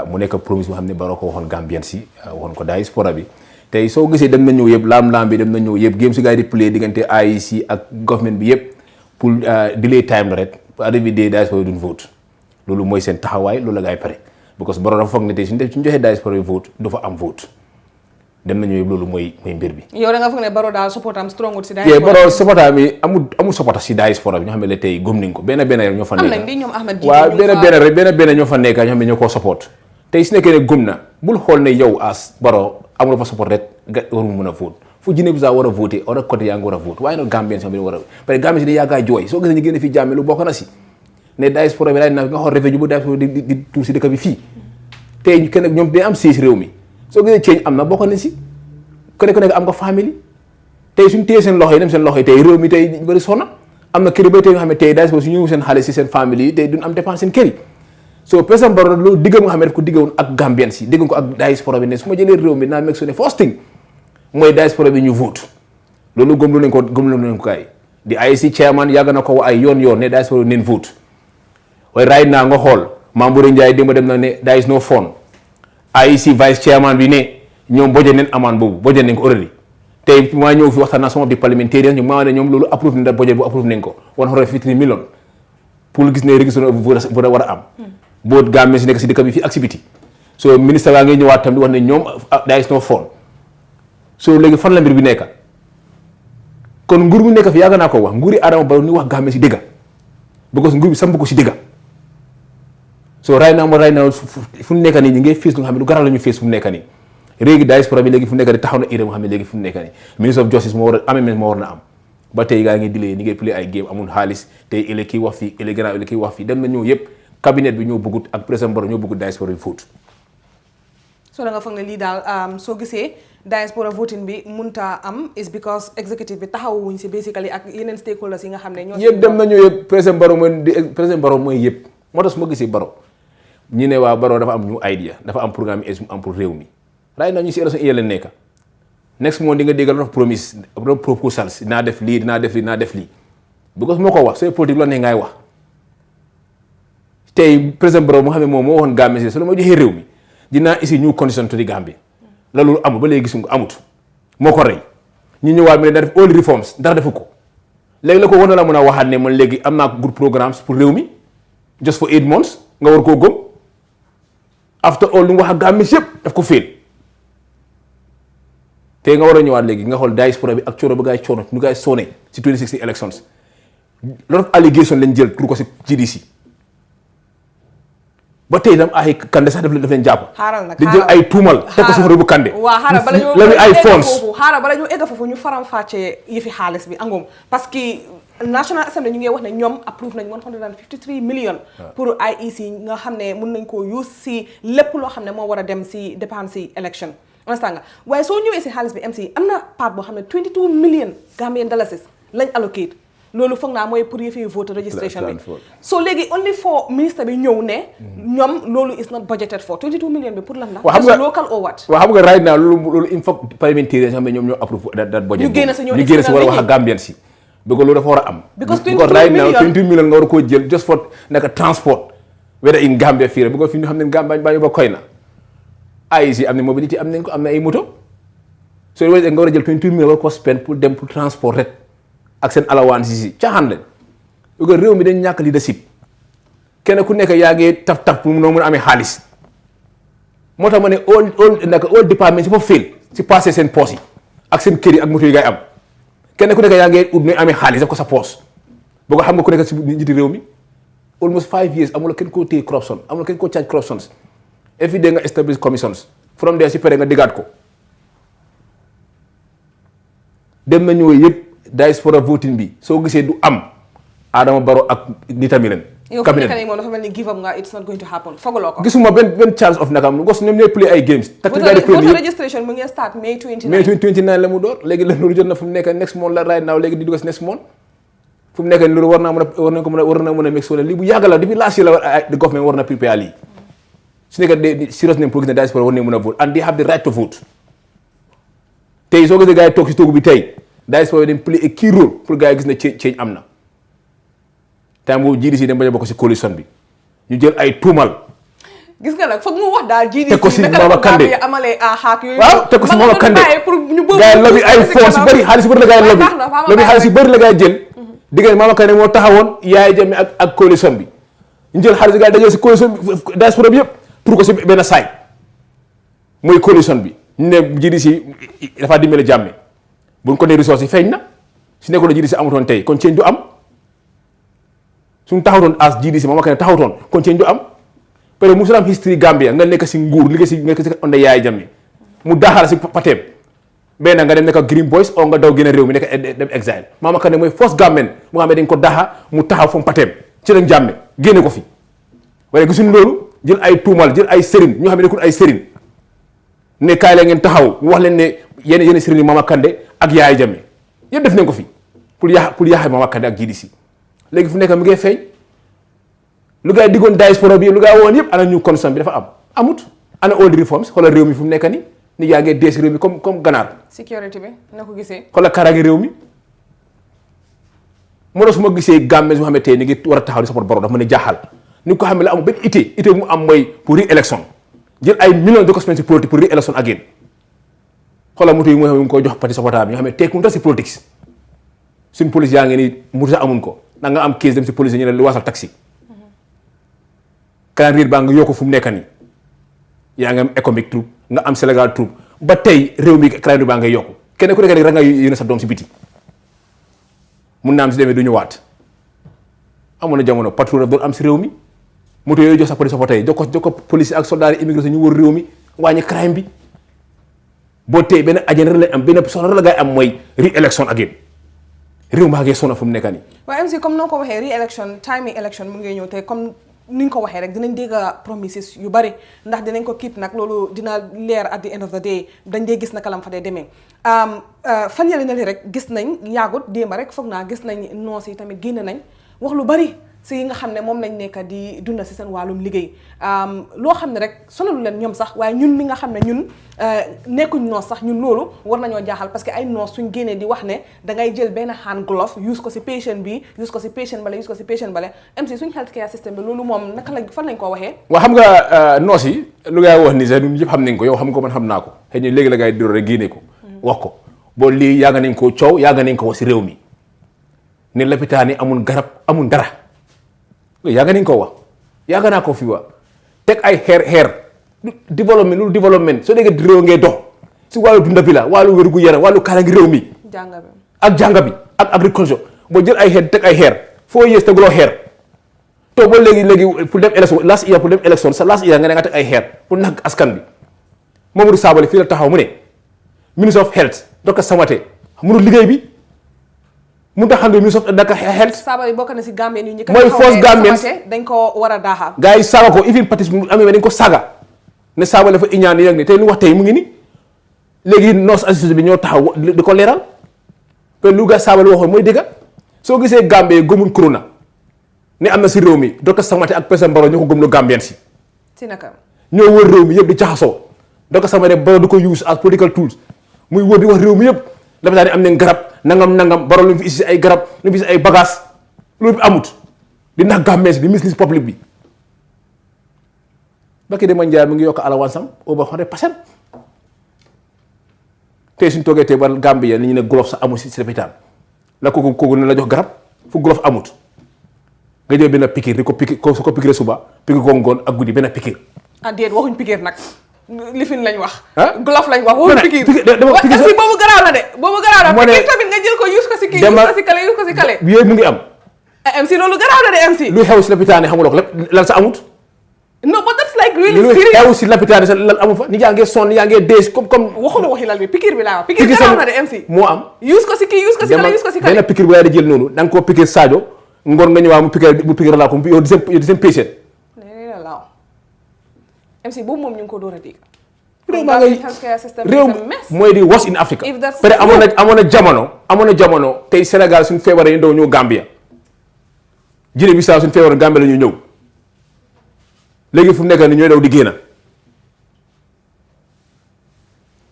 mu nekk promise bu xam ne Barrow ko waxoon Gambien si waxoon ko diaspora bi tey soo gisee dem na ñëw yëpp laam-laam bi dem na ñëw yëpp game si gars yi di play diggante IEC ak government bi yëpp pour delay time la rek arrivé des diaspora duñ vote loolu mooy seen taxawaay loolu la gars yi pare because Barrow dafa foog ne tey suñu joxee diaspora vote du fa am vote dem nañu yëpp loolu mooy mbir bi. yow da nga foog ne Barrow daal support am strong wut si diaspora. Barrow support am yi amul support si diaspora bi ñoo xam ne tey gëm nañ ko benn rek ñoo fa nekk. am nañ di ñoom Ahmed Jide waaw benn ñoo fa nekk ñoo xam ne ñoo koo support tey su nekkee ne gëm na bul xool ne yow as Barrow amul fa support rek nga warul mën a vote fu Guinée Bissau war a voté wala côté yaa ngi war a vote waaye nag Gambien si war a parce que Gambien si di yàggaa jooy soo gisee ñu génne fi jàmme lu bokk na si ne diaspora bi daal na nga xool revenu bu diaspora di tuur si dëkk bi fii tey kenn ñoom day am siis réew mi soo gisee change am na bokk na si ku nekk am nga famille tey suñu téye seen loxo yi dem seen loxo yi tey réew mi tey bëri sonna am na kër ba tey nga xam ne tey diaspora su ñëw seen xale si seen famille yi tey duñ am dépense seen kër yi so président Barrow loolu diggal nga xam ne daf ko diggoon ak Gambien si diggoon ko ak diaspora bi ne su ma jëlee réew mi naa meg su ne first thing mooy diaspora bi ñu vote loolu gëm nañ ko kay di IEC chairman yàgg na ko ay yoon ne diaspora bi neen vote waaye right now nga xool Mamboure Ndiaye démb dem na ne there is no fund IEC vice chairman bi ne ñoom budget neen amaan boobu budget nañ ko already tey maa ñëw fi waxtaan naa some of the parliamentarians ñu maa ne ñoom loolu approve nañ budget bu approve nañ ko 153 million pour gis ne régistration bu war a am boo Gambie si nekk si dëkk bi fii ak si biti so ministre waa ngay ñëwaat tam di wax ne ñoom there is no fund so léegi fan la mbir bi nekk kon nguur bu nekk fi yàgg naa ko wax nguuri Adama Barrow ni wax Gambie si dëgga because nguur bi samp ko si dëgga so right now fu mu nekk nii ñu ngi fees lu nga xam ne lu garal la ñu fees fu mu nekk nii léegi diaspora bi léegi fu mu nekk nii taxaw na iré moo xam ne léegi fu mu nekk nii ministre of justice moo war a amee moo war na am ba tey gaa ngi dilee ni ngay play ay game amul xaalis tey ëllëg kii wax fii ëllëg gannaaw ëllëg kii wax fii dem na ñëw yëpp cabinet bi ñoo bëggut ak président Barrow ñoo bëggut diaspora bi fóot so da nga foog ne lii daal soo gisee diaspora voting bi munta am is because executive bi taxawuñ si basically ak yeneen stakeholders yi nga xam ne ñoo yëpp dem nañu yëpp président Barrow mooy yëpp moo tax su ma gisee Barrow ñu ne waa Barrow dafa am ñu idea dafa am programme yi am pour réew mi ray na ñu si élection iyee leen nekka next month di nga déggal dafa promise dafa proposals dinaa def lii dinaa def lii because moo ko wax sooy politique la ne ngay wax tey président Barrow moo xam ne moom moo waxoon Gambie si su la ma joxee réew mi dinaa isi new condition to di Gambie la loolu amul ba léegi gis nga amut moo ko rey ñu ñëwaat mi ne daa def all reforms dara defu ko léegi la ko war na la mën a waxaat ne man léegi am naa good programmes pour réew mi just for 8 months nga war koo gëm after all lu mu wax ak Gambie si yëpp daf ko féel te nga war a ñëwaat léegi nga xool diaspora bi ak coono ba gaay coono ñu gaay sonné si 2016 elections lot of allegation lañ jël pour ko si GDC ba tey dam ay Kande sax daf leen jàpp. xaaral nag di jël ay tuumal. teg ko si xarit bu Kande. waaw xaaral bala ñu ay fonds xaaral bala ñu egg foofu ñu faram fàccee yëfi xaalis bi angoom parce que National Assembly ñu ngi wax ne ñoom approve nañ 153 millions. pour IEC nga xam ne mun nañ koo use si lépp loo xam ne moo war a dem si dépense si election. understand nga waaye soo ñëwee si xaalis bi MC am na part boo xam ne 22 millions Gambian dollars lañ allocate. loolu foog naa mooy pour yëfi voter registration bi so léegi only for ministre bi ñëw ne ñoom loolu is not budgeted for 22 million bi pour lan la just local or what waaw xam nga right now loolu il faut parlementaire xam ne ñoom ñoo approve that budget ñu génn si war a wax ak Gambian si because loolu dafa war a am because right now 22 million nga war a koo jël just for naka transport whether in Gambia fii rek because fi ñu xam ne Gambia baa ñu ba koy na ay si am na mobility am nañ ko am na ay moto so nga war a jël 22 million war ko spend pour dem pour transport rek ak seen alawaan si caaxaan leen parce que réew mi dañ ñàkk leadership kenn ku nekk yaa ngi taf pour noo mën a amee xaalis moo tax ma ne all département si foofu fail si passé seen poos yi ak seen kër yi ak moto yi ngay am kenn ku nekk yaa ngi ut nooy amee xaalis def ko sa poos boo ko xam nga ku nekk si njiiti réew mi almost 5 years amul kenn koo téye corruption amul kenn koo charge corruptions every day nga establish commissions from there si pare nga diggaat ko dem na ñëw yëpp diaspora voting bi soo gisee du am Adama Barrow ak nitami leen. cabinet yow moom dafa mel ni give up nga it's not going to happen fooguloo ko. gisuma benn chance of nakam because ñoom ñooy play ay games. voter registration mu ngi start May 29. May 29 la mu door léegi la loolu jot na fu mu nekk next month la right now léegi di dugg si next month fu mu nekk loolu war na mën a make sure lii bu yàgg la depuis last year la the government war na prepare lii su nekkee serious nañ pour gis ne diaspora war nañ mën a vote and they have the right to vote tey soo gisee gars yi toog si toogu bi tey. diaspora dañ play a key role pour gars yi gis ne change am na time boobu GDC dem bañ a bokk si coalition bi ñu jël ay tuumal. gis nga nag foog mu wax daal GDC teg ko si Mama Kandeh amalee xaak yooyu. waaw teg ko si Mama Kandeh gars yi lobby ay fonds yu bëri xaalis yu bëri la gars yi lobby xaalis yu bëri la gars yi jël diggante Mama Kandeh moo taxawoon Yaya Jammeh ak coalition bi ñu jël xaalis gars yi dajale si coalition bi diaspora bi yëpp pour ko si benn side mooy coalition bi ne GDC dafa dimbale jàmme buñ ko ne ressources yi feeñ na su nekkoon GDC amutoon tey kon change du am suñ taxawtoon as GDC Mama Kandeh taxawtoon kon change du am parce que musul am history Gambia nga nekk si nguur liggéey si nekk si onde Yaya Jammeh mu daaxal si pateem benn nga dem nekk Green Boys o nga daw génn réew mi nekk dem exile Mama Kandeh mooy first government mu nga xam ne dañ ko daaxa mu taxaw fam pateem ci lañ Jammeh génne ko fi waaye gisuñ loolu jël ay tuumal jël ay sëriñ ñoo xam ne nekkul ay sëriñ ne kaay la ngeen taxaw ñu wax leen ne yenn sëriñ yi Mama Kandeh ak Yaya Jammeh yëpp def nañ ko fi pour yaaxal Mama Kandeh ak GDC léegi fu nekk mi ngay feeñ lu gaa yi diggoon diaspora bi lu gaa yi woon yëpp ana ñu constant bi dafa amut ana all the reforms xoolal réew mi fu mu nekk ni nit yaa ngee dees réew mi comme ganaar sécurité bi na ko gisee xoolal kaaraange réew mi moo tax su ma gisee Gambie su ma xam ne tey ni ngi war a taxaw di support Barrow dafa mën a jaaxal ni ko xam ne la amul benn ité mu am mooy pour re-élection jël ay millions de ko spend si politique pour re-élection again xoolal moto yi mooy xam ne mu koy jox parti supportable yi nga xam ne tekku dara si politique suñ police yaa ngi ni mu sax amuñ ko da nga am case dem si police ñu ne lu waasal taxi calendrier baa nga yokk fu mu nekk nii yaa ngi am économique troupe nga am Sénégal troupe ba tey réew mi calendrier baa ngay yokku kenn ku nekk rek nga yéene sa doom si biti mun naa am si demee du ñëwaat amoon na jamono patrouille doon am si réew mi moto yooyu jox sa police fa tey jox ko police ak soldats yi immigration ñu wër réew mi wàññi crime bi boo tey benn agent rek lañ am benn soxla rek la ngay am mooy re-élection again réew maa ngi sonn fu mu nekk nii. waaye MC comme noo ko waxee re-élection timing élection mu ngi ñëw te comme ni ñu ko waxee rek dinañ dégg promises yu bari ndax dinañ ko keep nag loolu dina leer at the end of the day dañ dee gis naka lam fa dee demee fan yële na li rek gis nañ yaagut démba rek foog naa gis nañ noos yi tamit génn nañ wax lu bari si yi nga xam ne moom lañ nekk di dunda si seen wàllum liggéey loo xam ne rek sonalu leen ñoom sax waaye ñun mi nga xam ne ñun nekkuñ noos sax ñun loolu war nañoo jaaxal parce que ay noos suñ génnee di wax ne dangay jël benn hand glove use ko si patient bi use ko si patient bale use ko si patient bale MC suñ health care system bi loolu moom naka lañ fan lañ ko waxee waaw xam nga noos yi lu ngay wax ni sax ñun ñëpp xam nañ ko yow xam nga ko man xam naa ko xëy na léegi la ngay diro rek génne ko wax ko boo lii yàgg nañ koo coow yàgg nañ ko wax si réew mi ne lopitaan yi amul garab amul dara yàgg nañ ko wax yàgg naa ko fi wax teg ay xeer développement soo déggee réew ngay dox si wàllu dunda bi la wàllu wér gu yaram wàllu kaaraange réew mi ak jànga bi ak agriculture boo jël ay xeer teg ay xeer foo yées teguloo xeer to ba léegi pour dem élection last year pour dem élection sa last year nga ne nga teg ay xeer pour nag askan bi Mamadou Sabally fii la taxaw mu ne ministre of health Dr Samate mënul liggéey bi mu tax xam ne ministre of health Sabally bokk na si Gambien yu ñi mooy force Gambien dañ ko war a daaxal gars yi saaga ko even partis mu amee dañ ko saaga ne Sabally dafa iñaan yëg ni tey lu wax tey mu ngi ni léegi nurse association bi ñoo taxaw di ko leeral te lu gaa Sabally waxoon mooy dëgg soo gisee Gambie gëmul corona ne am na si réew mi Dr Samate ak président Barrow ñoo ko gëm lu Gambien si naka ñoo wër réew mi yëpp di jaxasoo Dr Samate Barrow di ko use as political tools muy wër di wax réew mi yëpp dafa daal di am nañ garab nangam Barrow lu mu fi isi ay garab lu mu fi isi ay bagages loolu bi amut di nax Gambien si di mislead public bi Bakki Demba Ndiaye mu ngi yokk alawansam over 100% tey suñ toogee tey ba Gambia li ñu ne glove sax amul si lopitaan la kooku ne la jox garab fu glove amut nga jël benn piqûre di ko piqûre su ko piqûre suba piqûre ko ngoon ak guddi benn piqûre. ah déet waxuñ piqûre nag lifin lañ wax. glove lañ wax waxuñ piqûre. si boobu garaaw la de boobu garaaw la piqûre tamit nga jël ko use ko si kii use ko si kale use ko si kale. yooyu mu ngi am. MC loolu garaaw la de MC. lu xew si lopitaan yi xamuloo ko lépp lan sa amut. no but that's like really serious. lu xew si lopitaan yi sa lan amul fa ni yaa ngee sonn yaa ngee dees comme. waxuma waxi lal bi piqûre bi laa wax. piqûre garaaw na de MC. moo am. use ko si kii use ko si kale use ko si kale. benn piqûre bu yaay di jël noonu da nga koo piqûre Sadio ngoon nga ñëwaat mu piqûre laa ko yow di seen patient. MC boobu moom ñu ngi ko door a dégg. réew mooy di was in Africa. peut être amoon na jamono tey Sénégal suñu feebaree ñu daw ñëw Gambia Guinée Bissau suñu feebaree Gambia la ñu ñëw léegi fu mu nekk ni ñooy daw di génn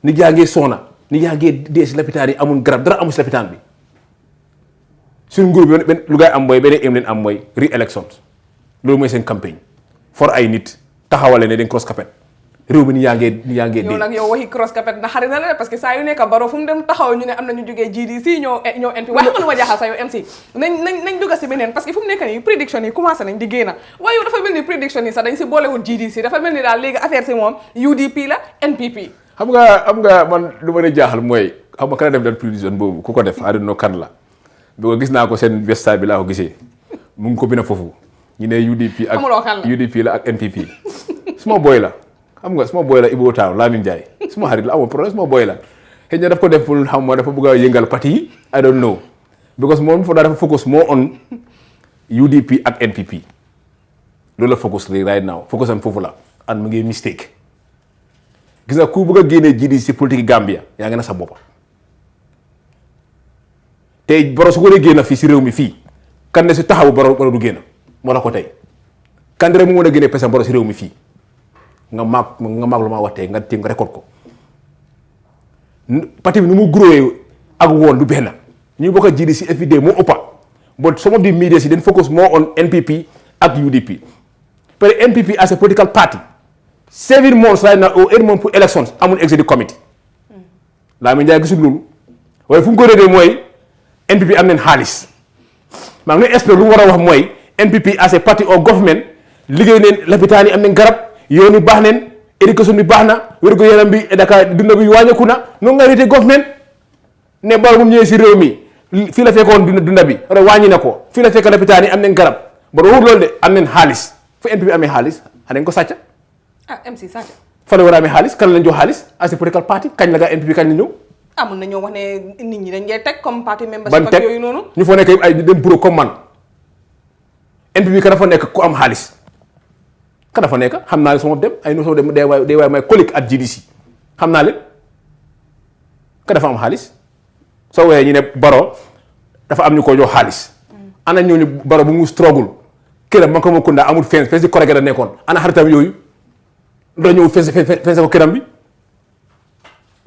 nit yaa ngee soona nit yaa ngee dee si lopitaan yi amul garab dara amul si lopitaan bi suñu nguur bi benn lu ngay am mooy benn aim leen am mooy re-elections loolu mooy seen campagne for ay nit taxawale ne dañ cross capet réew mi ni yaa ngee dee. yow nag yow waxi cross capet na xarit na la parce que saa yu nekk Barrow fu mu dem taxaw ñu ne am na ñu jógee GDC ñoo NP waaye xam nga lu ma jaaxal sa yow MC nañ dugga si beneen parce que fu mu nekk nii prédiction yi commencé nañ di génn waaye yow dafa mel ni prédiction yi sax dañ si boolewul GDC dafa mel ni daal léegi affaire si moom UDP la NPP xam nga man lu ma jaaxal mooy xam nga kan def dal prison boobu ku ko def I don't know kan la bi gis naa ko seen website bi laa ko gisee mu ngi ko bina foofu ñu ne UDP la ak NPP suma boy la xam nga suma boy la Ibo Taaw Lamine Ndiaye suma xarit la amul problème suma boy la xëy na daf ko def pour xam ma dafa bëgg a yëngal parti yi I don't know because moom foo daa dafa focus more on UDP ak NPP loolu la focus right now focus am foofu la and mu ngi mistake gis nga ku bëgg a génnee GDC ci politique Gambia yaa ngi na sa boppa tey Barrow su ko dee génn fii si réew mi fii kan ne si taxawu Barrow du génn moo la ko tey kan rek mu mën a génnee président Barrow si réew mi fii nga maag lu ma wax tey nga téem nga record ko parti bi nu mu growee ak woon du benn ñu bokk a GDC everyday moo ëppa but some of the media si den focus more on NPP ak UDP parce que NPP as a political party 7 months right now or 8 months pour elections amul executive committee Lamine Ndiaye gisul loolu waaye fu mu ko réeree mooy NPP am nañ xaalis maa ngi expert lu mu war a wax mooy NPP as a party or government liggéey neen lapitaan yi am nañ garab yoon yi baax neen éducation bi baax na wér gu yaram bi Dakar dund bi wàññeeku na noonu nga rété government ne Barrow bu mu ñëwee si réew mi fii la fekkoon dunda bi wàññi na ko fii la fekk lapitaan yi am nañ garab Barrow waxul loolu de am nañ xaalis fu NPP amee xaalis xanañ ko sàcca MC sàcca fa la war a amee xaalis kan lañ jox xaalis as a political party kañ la gaa NPP kañ la ñëw mun nañoo wax ne nit ñi dañ ngay teg comme parti membership ak yooyu noonu ñu fa nekk yëpp ay dem bureau comme man NPP ka dafa nekk ku am xaalis ka dafa nekk xam naa ne sama dem ay no sama dem day waay may collègue at GDC xam naa leen ka dafa am xaalis soo woowee ñu ne Barrow dafa am ñu ko jox xaalis ana ñooñu Barrow bu mu struggle këram man ko ma kunda amul fence di corrigé da nekkoon ana xaritam yooyu doo ñëw fence ko këram bi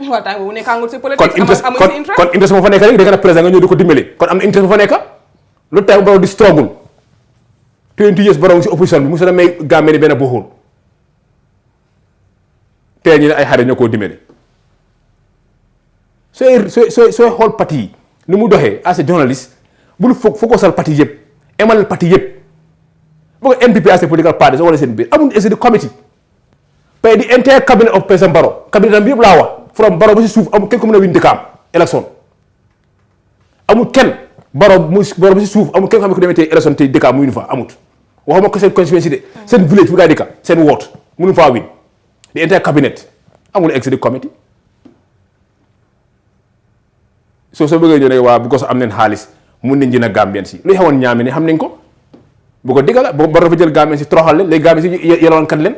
waaw temps boobu nekkangul si politique amul si interest kon interest moo fa nekk rek dégg na président nga ñëw di ko dimbale kon am na interest moo fa nekk lu tax Barrow di struggle 20 years Barrow si opposition bi mosu na may Gambie ni benn boxul tey ñu ne ay xarit ñoo koo dimbale sooy xool parti yi ni mu doxee as a journaliste bul fokkosal parti yëpp emalal parti yëpp boo ko NPP as a political party soo wala seen biir amul executive committee parce que the entire cabinet of président Barrow cabinet bi yëpp laa wax from Barrow ba si suuf amul kenn ko mën a win dëkkaam élection amul kenn Barrow ba si suuf amul kenn xam ne ko demee tey élection tey dëkkaam mu win fa amut waxuma ko seen constituency de seen village bi gaa dëkka seen woot mënu faa win the entire cabinet amul executive committee soo bëggee ñëw ne waa bu ko am nañ xaalis mun nañ jënd Gambien si luy xewoon ñaami ne xam nañ ko bu ko digga la boo Barrow dafa jël Gambien si toroxal leen léegi Gambien si yelwaankat leen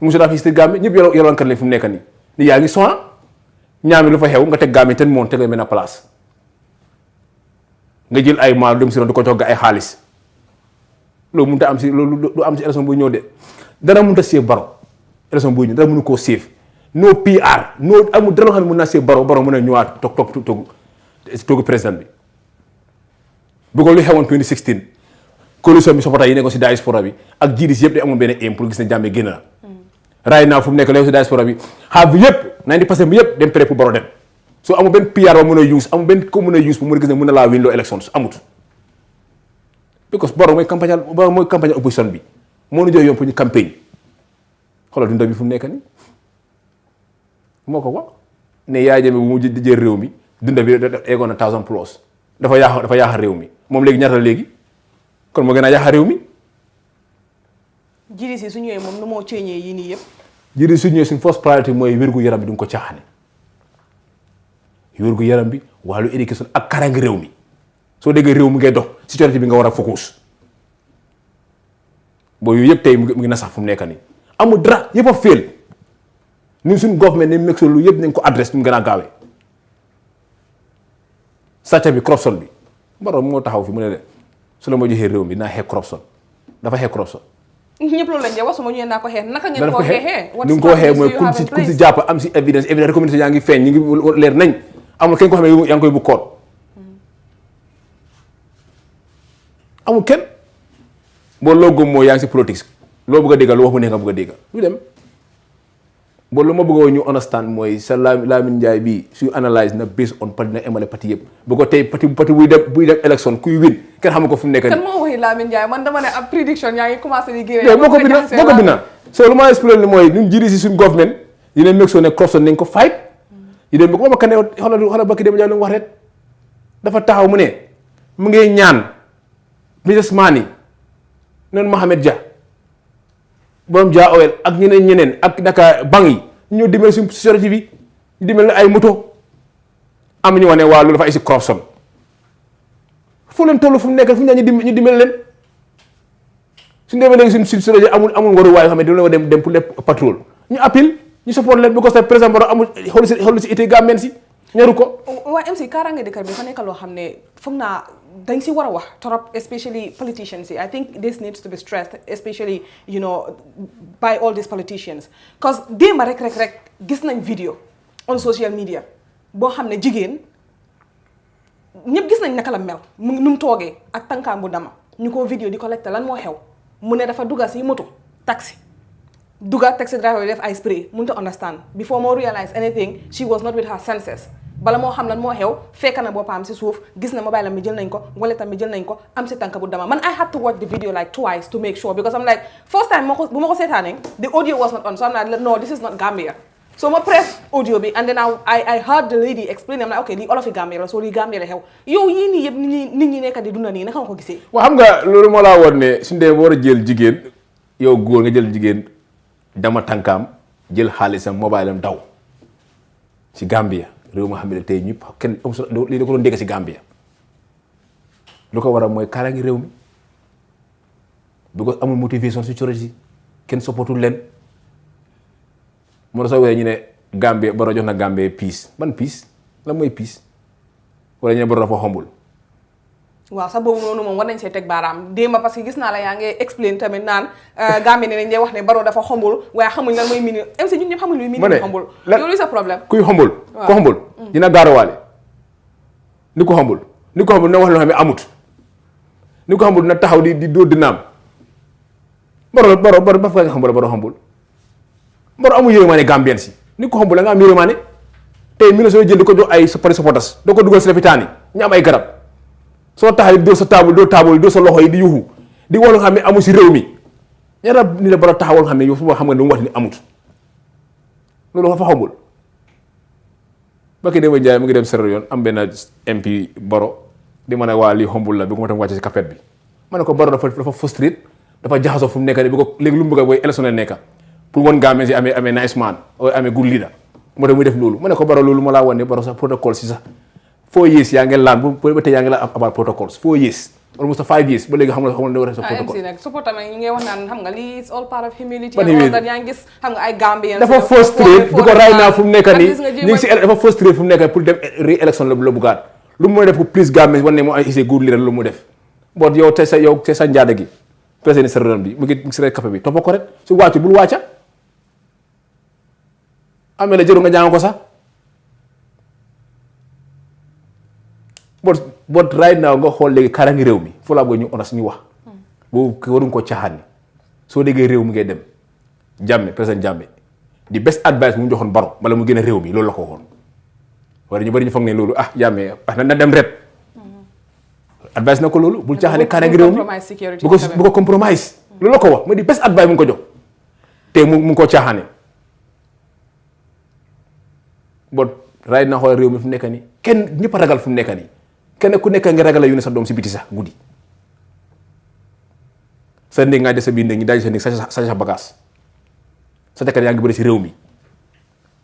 musu daa fi si Gambien ñëpp yelwaankat leen fu mu nekk nii ni yaa ngi soin ñaami lu fa xew nga teg Gambien ten moon teg leen benn place nga jël ay maal dem si di ko jox ay xaalis loolu mënut a am si loolu du am si élection buy ñëw de dara mënut a séef Barrow élection buy ñëw dara mënu koo séef no PR no amul dara loo xam ne mën naa séef Barrow mën a ñëwaat toogu président bi bu ko lu xewoon 2016 coalition bi sopota yi nekkoon si diaspora bi ak GDC yëpp day amoon benn aim pour gis ne Jammeh génn na right now fu mu nekk léegi si diaspora bi xaar bi yëpp 90% bi yëpp dem prêt pour Barrow dem soo amul benn PR ba mën a use amul benn ko mën a use pour mën a gis ne mën na laa win loo élections amut because Barrow mooy campagne opposition bi moo nu jox yoon pour ñu campagne xoolal dunda bi fu mu nekk nii moo ko wax ne Yaya Jammeh bu mu jël réew mi dunda bi eggoon na 1000 plus dafa yaax réew mi moom léegi ñaata léegi kon moo gën a yaax réew mi. GDC su ñëwee moom nu moo ceeñee yii nii yëpp. GDC su ñëwee suñ first priority mooy wérgu yaram bi du nga ko caaxaane wérgu yaram bi wàllu éducation ak karange réew mi soo déggee réew mi ngay dox sécurité bi nga war a focus boo yooyu yëpp tey mu ngi na sax fu mu nekk nii amul dara yëpp a féel ñun suñ government ne meg lu yëpp nañ ko adresse mu gën a gaawee sàcca bi corruption bi Barrow moo taxaw fi mu ne de su la ma joxee réew mi naa xeex corruption dafa xeex corruption ñëpp loolu lañ wax su ma ñëwee naa ko xeex naka ngeen ko xeexee ni nga ko waxee mooy kum si jàpp am si évidence recommandation yaa ngi feeñ ñu ngi leer nañ amul kenn ko xam ne yaa ngi koy bu koot amul kenn boo loo gëm mooy yaa ngi si politique loo bëgg a déggal lu wax mu neex nga bëgg a déggal lu dem boo lu ma bëgg ñu understand mooy sa Lamine Ndiaye bii suy analyse na based on parti na emale parti yëpp bu ko tey parti buy dem élection kuy win kenn xamu ko fu mu nekk nii. kan moo waxi Lamine Ndiaye man dama ne ab prédiction yaa ngi commencé di génne. boo ko bina so lu ma expliqué mooy ñun jiri si suñu government You didn't make sure ne corruption nañ ko fight. You didn't make ma kan xoolal bakki dem jaay lu wax rek dafa taxaw mu ne mu ngi ñaan businessman yi noonu Mohamed Dia borom Dia Oil ak ñeneen ak naka bank yi ñoo dimbali suñu société bi ñu dimbali ay moto am ñu wane waa loolu dafa ay si corruption foo leen toll fu mu nekk fu ñu ñu dimbali leen suñu demee léegi suñu société amul waruwaay yoo xam ne dañoo dem pour les patrol ñu appel ñu support leen because que président Barrow amul xool si été gàmmeen si ñaru ko. waa MC kaaraange dëkk bi dafa nekk loo xam ne foog naa dañ si war a wax trop especially politicians yi I think this needs to be stressed especially by all these politicians because démba rek gis nañ vidéo on social media boo xam ne jigéen ñëpp gis nañ naka la mel nu mu toogee ak tànkaam bu dama ñu ko vidéo di collecté lan moo xew mu ne dafa dugga si moto taxi driver def ay spray mënut a understand before moo realize anything she was not with her senses bala moo xam lan moo xew fekk na boppam si suuf gis na mobile am bi jël nañ ko wallet am bi jël nañ ko am si tànk bu dama man I had to watch the video like twice to make sure because I'm like first time bu ma ko seetaanee the audio was not on so I'm like no this is not Gambia so ma press audio bi and then I heard the lady explain I'm like okay lii olof yi Gambia la so lii Gambia la xew yow yii nii yëpp nit ñi nekk di dunda nii naka nga ko gisee. waaw xam nga loolu moo laa woon ne suñu dee war a jël jigéen yow góor nga jël jigéen dama tànkaam jël xaalisam mobile am daw ci Gambia réew ma xam ne tey ñëpp kenn lii da ko doon dégg ci Gambia lu ko waral mooy kaaraange réew mi because amul motivation security kenn soppatul leen moo tax soo wee ñu ne Gambia Barrow jox na Gambia peace ban peace lan mooy peace wala ñu ne Barrow dafa xombul. waaw sax boobu noonu moom war nañ see teg baaraam démba parce que gis naa la yaa ngi explain tamit naan Gambie ne nañ dee wax ne Barrow dafa xombul waaye xamuñ lan mooy mini MC ñun ñëpp xamuñ luy mini xombul loolu sa problème kuy xombul ko xombul dina gaarawaale ni ko xombul na wax loo xam ne amut ni ko xombul dina taxaw di dóor di naam Barrow ba fa nga xombul Barrow xombul Barrow amul yërëmaane Gambien si ni ko xombul la nga am yërëmaane tey mi la soo jël di ko jox ay pari supporters doo ko dugal si lopitaan yi ñu am ay garab soo taxaw doo sa taabul doo sa loxo yi di yuxu di wax loo xam ne amul si réew mi ñaata ni la Barrow taxawal xam ne yow su ma xam nga lu mu wax ni amut loolu fa xombul ba ki Demba Ndiaye mu ngi dem Sierra Leone am benn MP Barrow di ma ne waa lii xombul la bi ko ma tam wàcce si kapet bi ma ne ko Barrow dafa frustré dafa jaxasoo fu mu nekk nii bi ko léegi lu mu bëgg a booy élection la nekk pour woon Gambie si amee nice man amee good leader moo tax muy def loolu ma ne ko Barrow loolu ma laa wan ne Barrow sax protocole si sax 4 years yaa ngi laan ba tey yaa ngi la about protocols 4 years almost 5 years ba léegi xam nga ne war a sa protocole nag support tamit ñu ngi wax naan xam nga lii it's all part of humility yaa ngi gis xam nga ay Gambians dafa frustré bi ko right now fu mu nekk nii ñu ngi si dafa frustré fu mu nekk pour dem re-élection la bugaat lu mu mën a def pour plus Gambie wan ne moo ay is a good leader lu mu def boot yow tey sa njaada gi président Sierra Leone bi mu ngi si rek café bi toppa ko rek su wàccu bul wàcca amee la jëru nga jàng ko sax but right now nga xool léegi kaaraange réew mi foo laa bëgg ñu onas ñu wax boobu waruñ ko caaxaan soo déggee réew mi ngay dem Jammeh président Jammeh di best advice mu joxoon Barrow bala mu génne réew mi loolu la ko waxoon wala ñu bari ñu foog ne loolu Jammeh na dem ret advice na ko loolu bul caaxaane kaaraange réew mi bu ko compromise loolu la ko wax mu di best advice mu ngi ko jox te mu ngi koo caaxaane but right now xool réew mi fu mu nekk nii kenn ñëpp a ragal fu mu nekk nii kenn ku nekk nga ragal a yónnee sa doom si biti sax guddi sa néeg nga des sa biir néeg ñi daaj sa néeg sa bagage sa tekkat yaa ngi bëri si réew mi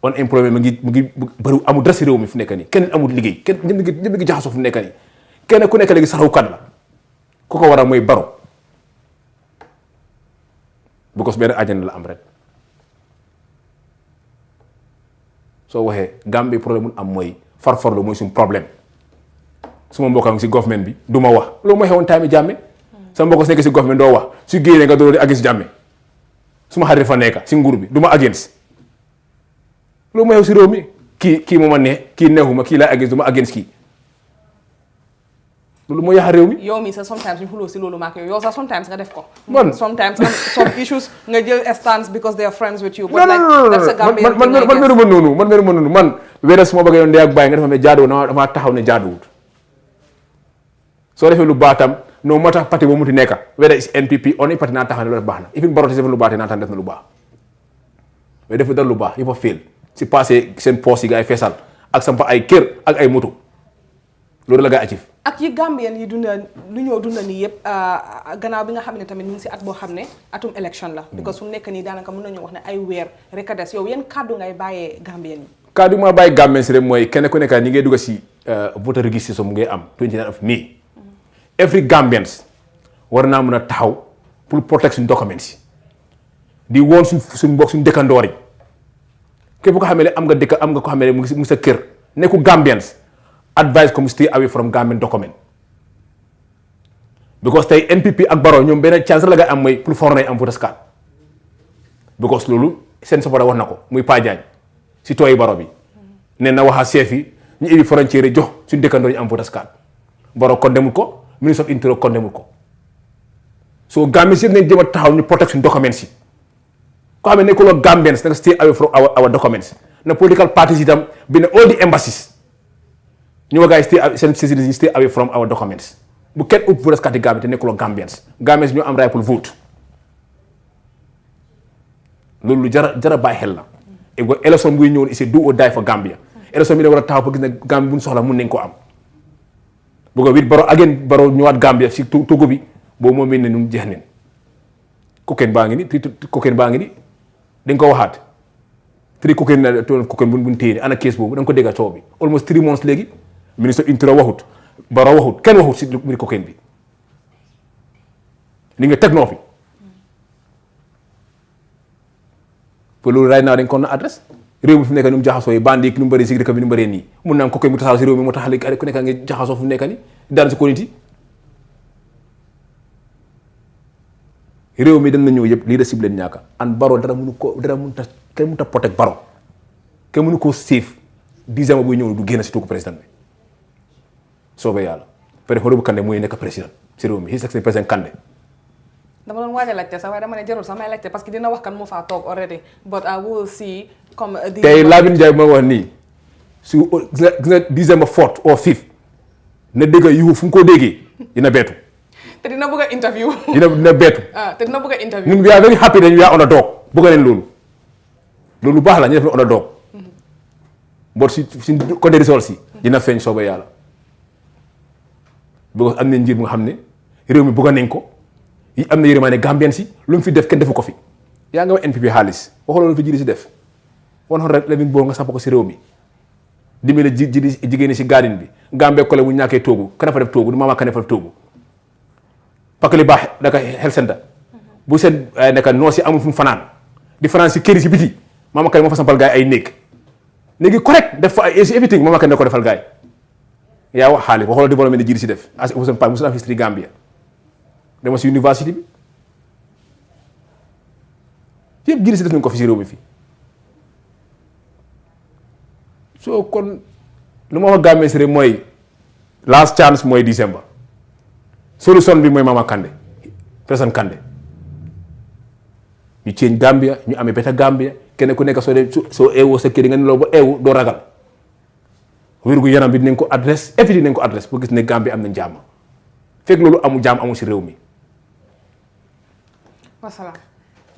unemployment mu ngi bëri amul dara si réew mi fu nekk nii kenn amul liggéey kenn ñëpp ngi jaxasoo fu nekk nii kenn ku nekk léegi saxukat la ku ko waral mooy Barrow because benn agenda la am rek soo waxee Gambie problème mun am mooy farfarloo mooy suñu problème suma mbokk si government bi du ma wax loolu mooy xewoon time Jammeh sa mbokk si nekk si government doo wax su génnee nga doon di against Jammeh suma xarit fa nekk si nguur bi du ma against loolu mooy xew si réew mi kii moo ma neex kii neexuma kii laa against du ma against kii loolu mooy yàq réew mi. yow mi sax sometimes ñu xuloo si loolu maak yow sax sometimes nga def ko. sometimes some issues nga jël stance because they are friends with you. man meruma noonu man wéra su ma bëggee yoon ndey ak bàyyi nga defa me jaaduwut dama taxaw ne jaaduwut soo defee lu baax tam non moo tax parti boo muti nekka whether is NPP on parti naa taxaw ne loolu def baax na even Barrow si def lu baax te naa tax def na lu baax mais dafa dal lu baax yëpp a fail si passé seen poste yi gars yi feesal ak samp ay kër ak ay moto loolu la gaa acif ak yi Gambien yi dunda lu ñoo dunda nii yëpp gannaaw bi nga xam ne tamit ñu ngi si at boo xam ne atum élection la because fu mu nekk nii daanaka mën nañu wax ne ay weer rek a des yow yéen kàddu ngay bàyyee Gambien yi kàddu ma bàyyi Gambien si rek mooy kenn ku nekk ñi ngay dugg si voter registration mu ngay am 29 of May every Gambians war naa mën a taxaw pour protect suñu documents yi di woon suñ mbokk suñu dëkkandoor yi képp ko xam ne am nga dëkk am nga ko xam ne mu ngi sa kër nekku Gambians advise ko mu stay away from Gambian document because tey NPP ak Barrow ñoom benn chance la nga am mooy pour foreigner am voters card because loolu seen sapora wax na ko muy Pa Jagne si tooyi Barrow bi ne na waxa chef yi ñu ibi frontière jox suñu dëkkandoo ñu am voters card Barrow condemnul ko ministre of interior condemnul ko so Gambians yëpp nañ jëm a taxaw ñu protect suñu documents yi ko xam ne nekkuloo Gambians da nga stay away from our documents na political parties itam bi ne all the embassies ñu wa gars yi stay away from our documents bu kenn ut voters card Gambie te nekkuloo Gambians ñoo am right pour vote loolu lu jara bàyyi xel la élection buy ñëwoon ici do or die for Gambia élection bi ne war a taxaw ba gis ne Gambie bu ñu soxla mun nañ ko am bu ko wit Barrow ñëwaat Gambia si Togo bi boobu moom mel ne ñun jeex neen cocaine baa ngi ni dañ ko waxaat cocaine buñ téye ana case boobu da nga ko dégg coow bi almost 3 months léegi ministre interior waxut Barrow waxut kenn waxut si mbiri cocaine bi li nga teg noo fi pour loolu right now dañ ko na adresse réew mi fi mu nekk ni mu jaxasoo yi bandi nu mu bëree si dëkk bi nu mu bëree nii mun naa am cocaine bu tasaaroo si réew mi moo tax léegi ku nekk nga jaxasoo fu mu nekk ni daan si koniti réew mi dem na ñëw yëpp lii da cible leen ñaaka an Barrow dara mënu kenn mënut a protect Barrow kenn mënu koo safe 10 ans buy ñëw du génn si tuuku président bi soobee yàlla peut-être Horrible Kandeh mooy nekk président si réew mi his excellence président Kandeh dama doon waaj a laajte sax waaye dama ne jarul sax may laajte parce que dina wax kan moo faa toog already but I will see comme tey Lamin Ndiaye ma wax nii su gis nga December 4th or 5th na dégg yu fu mu ko déggee dina beetu te dina bëgg a interview dina beetu te dina bëgg a interview ñun we are very happy dañ we are on a dog bëgg leen loolu baax la ñu def ne on a dog bot si côté results yi dina feeñ sooba yàlla because am na njiit bu nga xam ne réew mi bëgg nañ ko yi am na yërmande Gambien si lu mu fi def kenn defu ko fi yaa nga wax NPP xaalis waxuloo lu fi jiri si def 111 boo nga samp ko si réew mi dimbale jigéen si garden bi Gambie kole bu ñàkkee toogu kana fa def toogu du maama kana fa def toogu parce que li baax daka health center bu seen naka noo si amul fu mu fanaan di fanaan si kër si biti maama kan moo fa sampal gaay ay néeg léegi correct def fa everything maama kan ne ko defal gaay yaa wax xaalis waxuloo développement ne jiri si def as opposition party musul am history Gambia dama si université bi yëpp jiri si def nañ ko fi si réew mi fii so kon lu ma wax Gambie si rek mooy last chance mooy December solution bi mooy Mama Kandeh président Kandeh ñu change Gambia ñu amee beta Gambia kenn ku nekk soo eewoo sa kër nga ne loo ba eewu doo ragal wérgu yaram bi dinañ ko adresse everything dinañ ko adresse pour gis ne Gambia am na jàmm fekk loolu amu jàmm amu si réew mi. wasalaam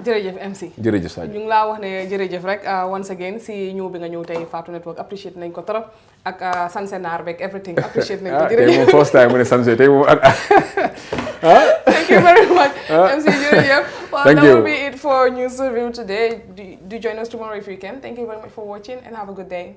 jërëjëf MC. jërëjëf Sadio ñu ngi laa wax ne jërëjëf rek once again si ñëw bi nga ñëw tey Fatou Network appreciate nañ ko trop ak sanse naar beeg everything appreciate nañ ko. jërëjëf tey moom first time mu ne sanse tey moom ak thank you very much MC jërëjëf. Thank you. That will be it for News Review today. Do join us tomorrow if you can. Thank you very much for watching and have a good day.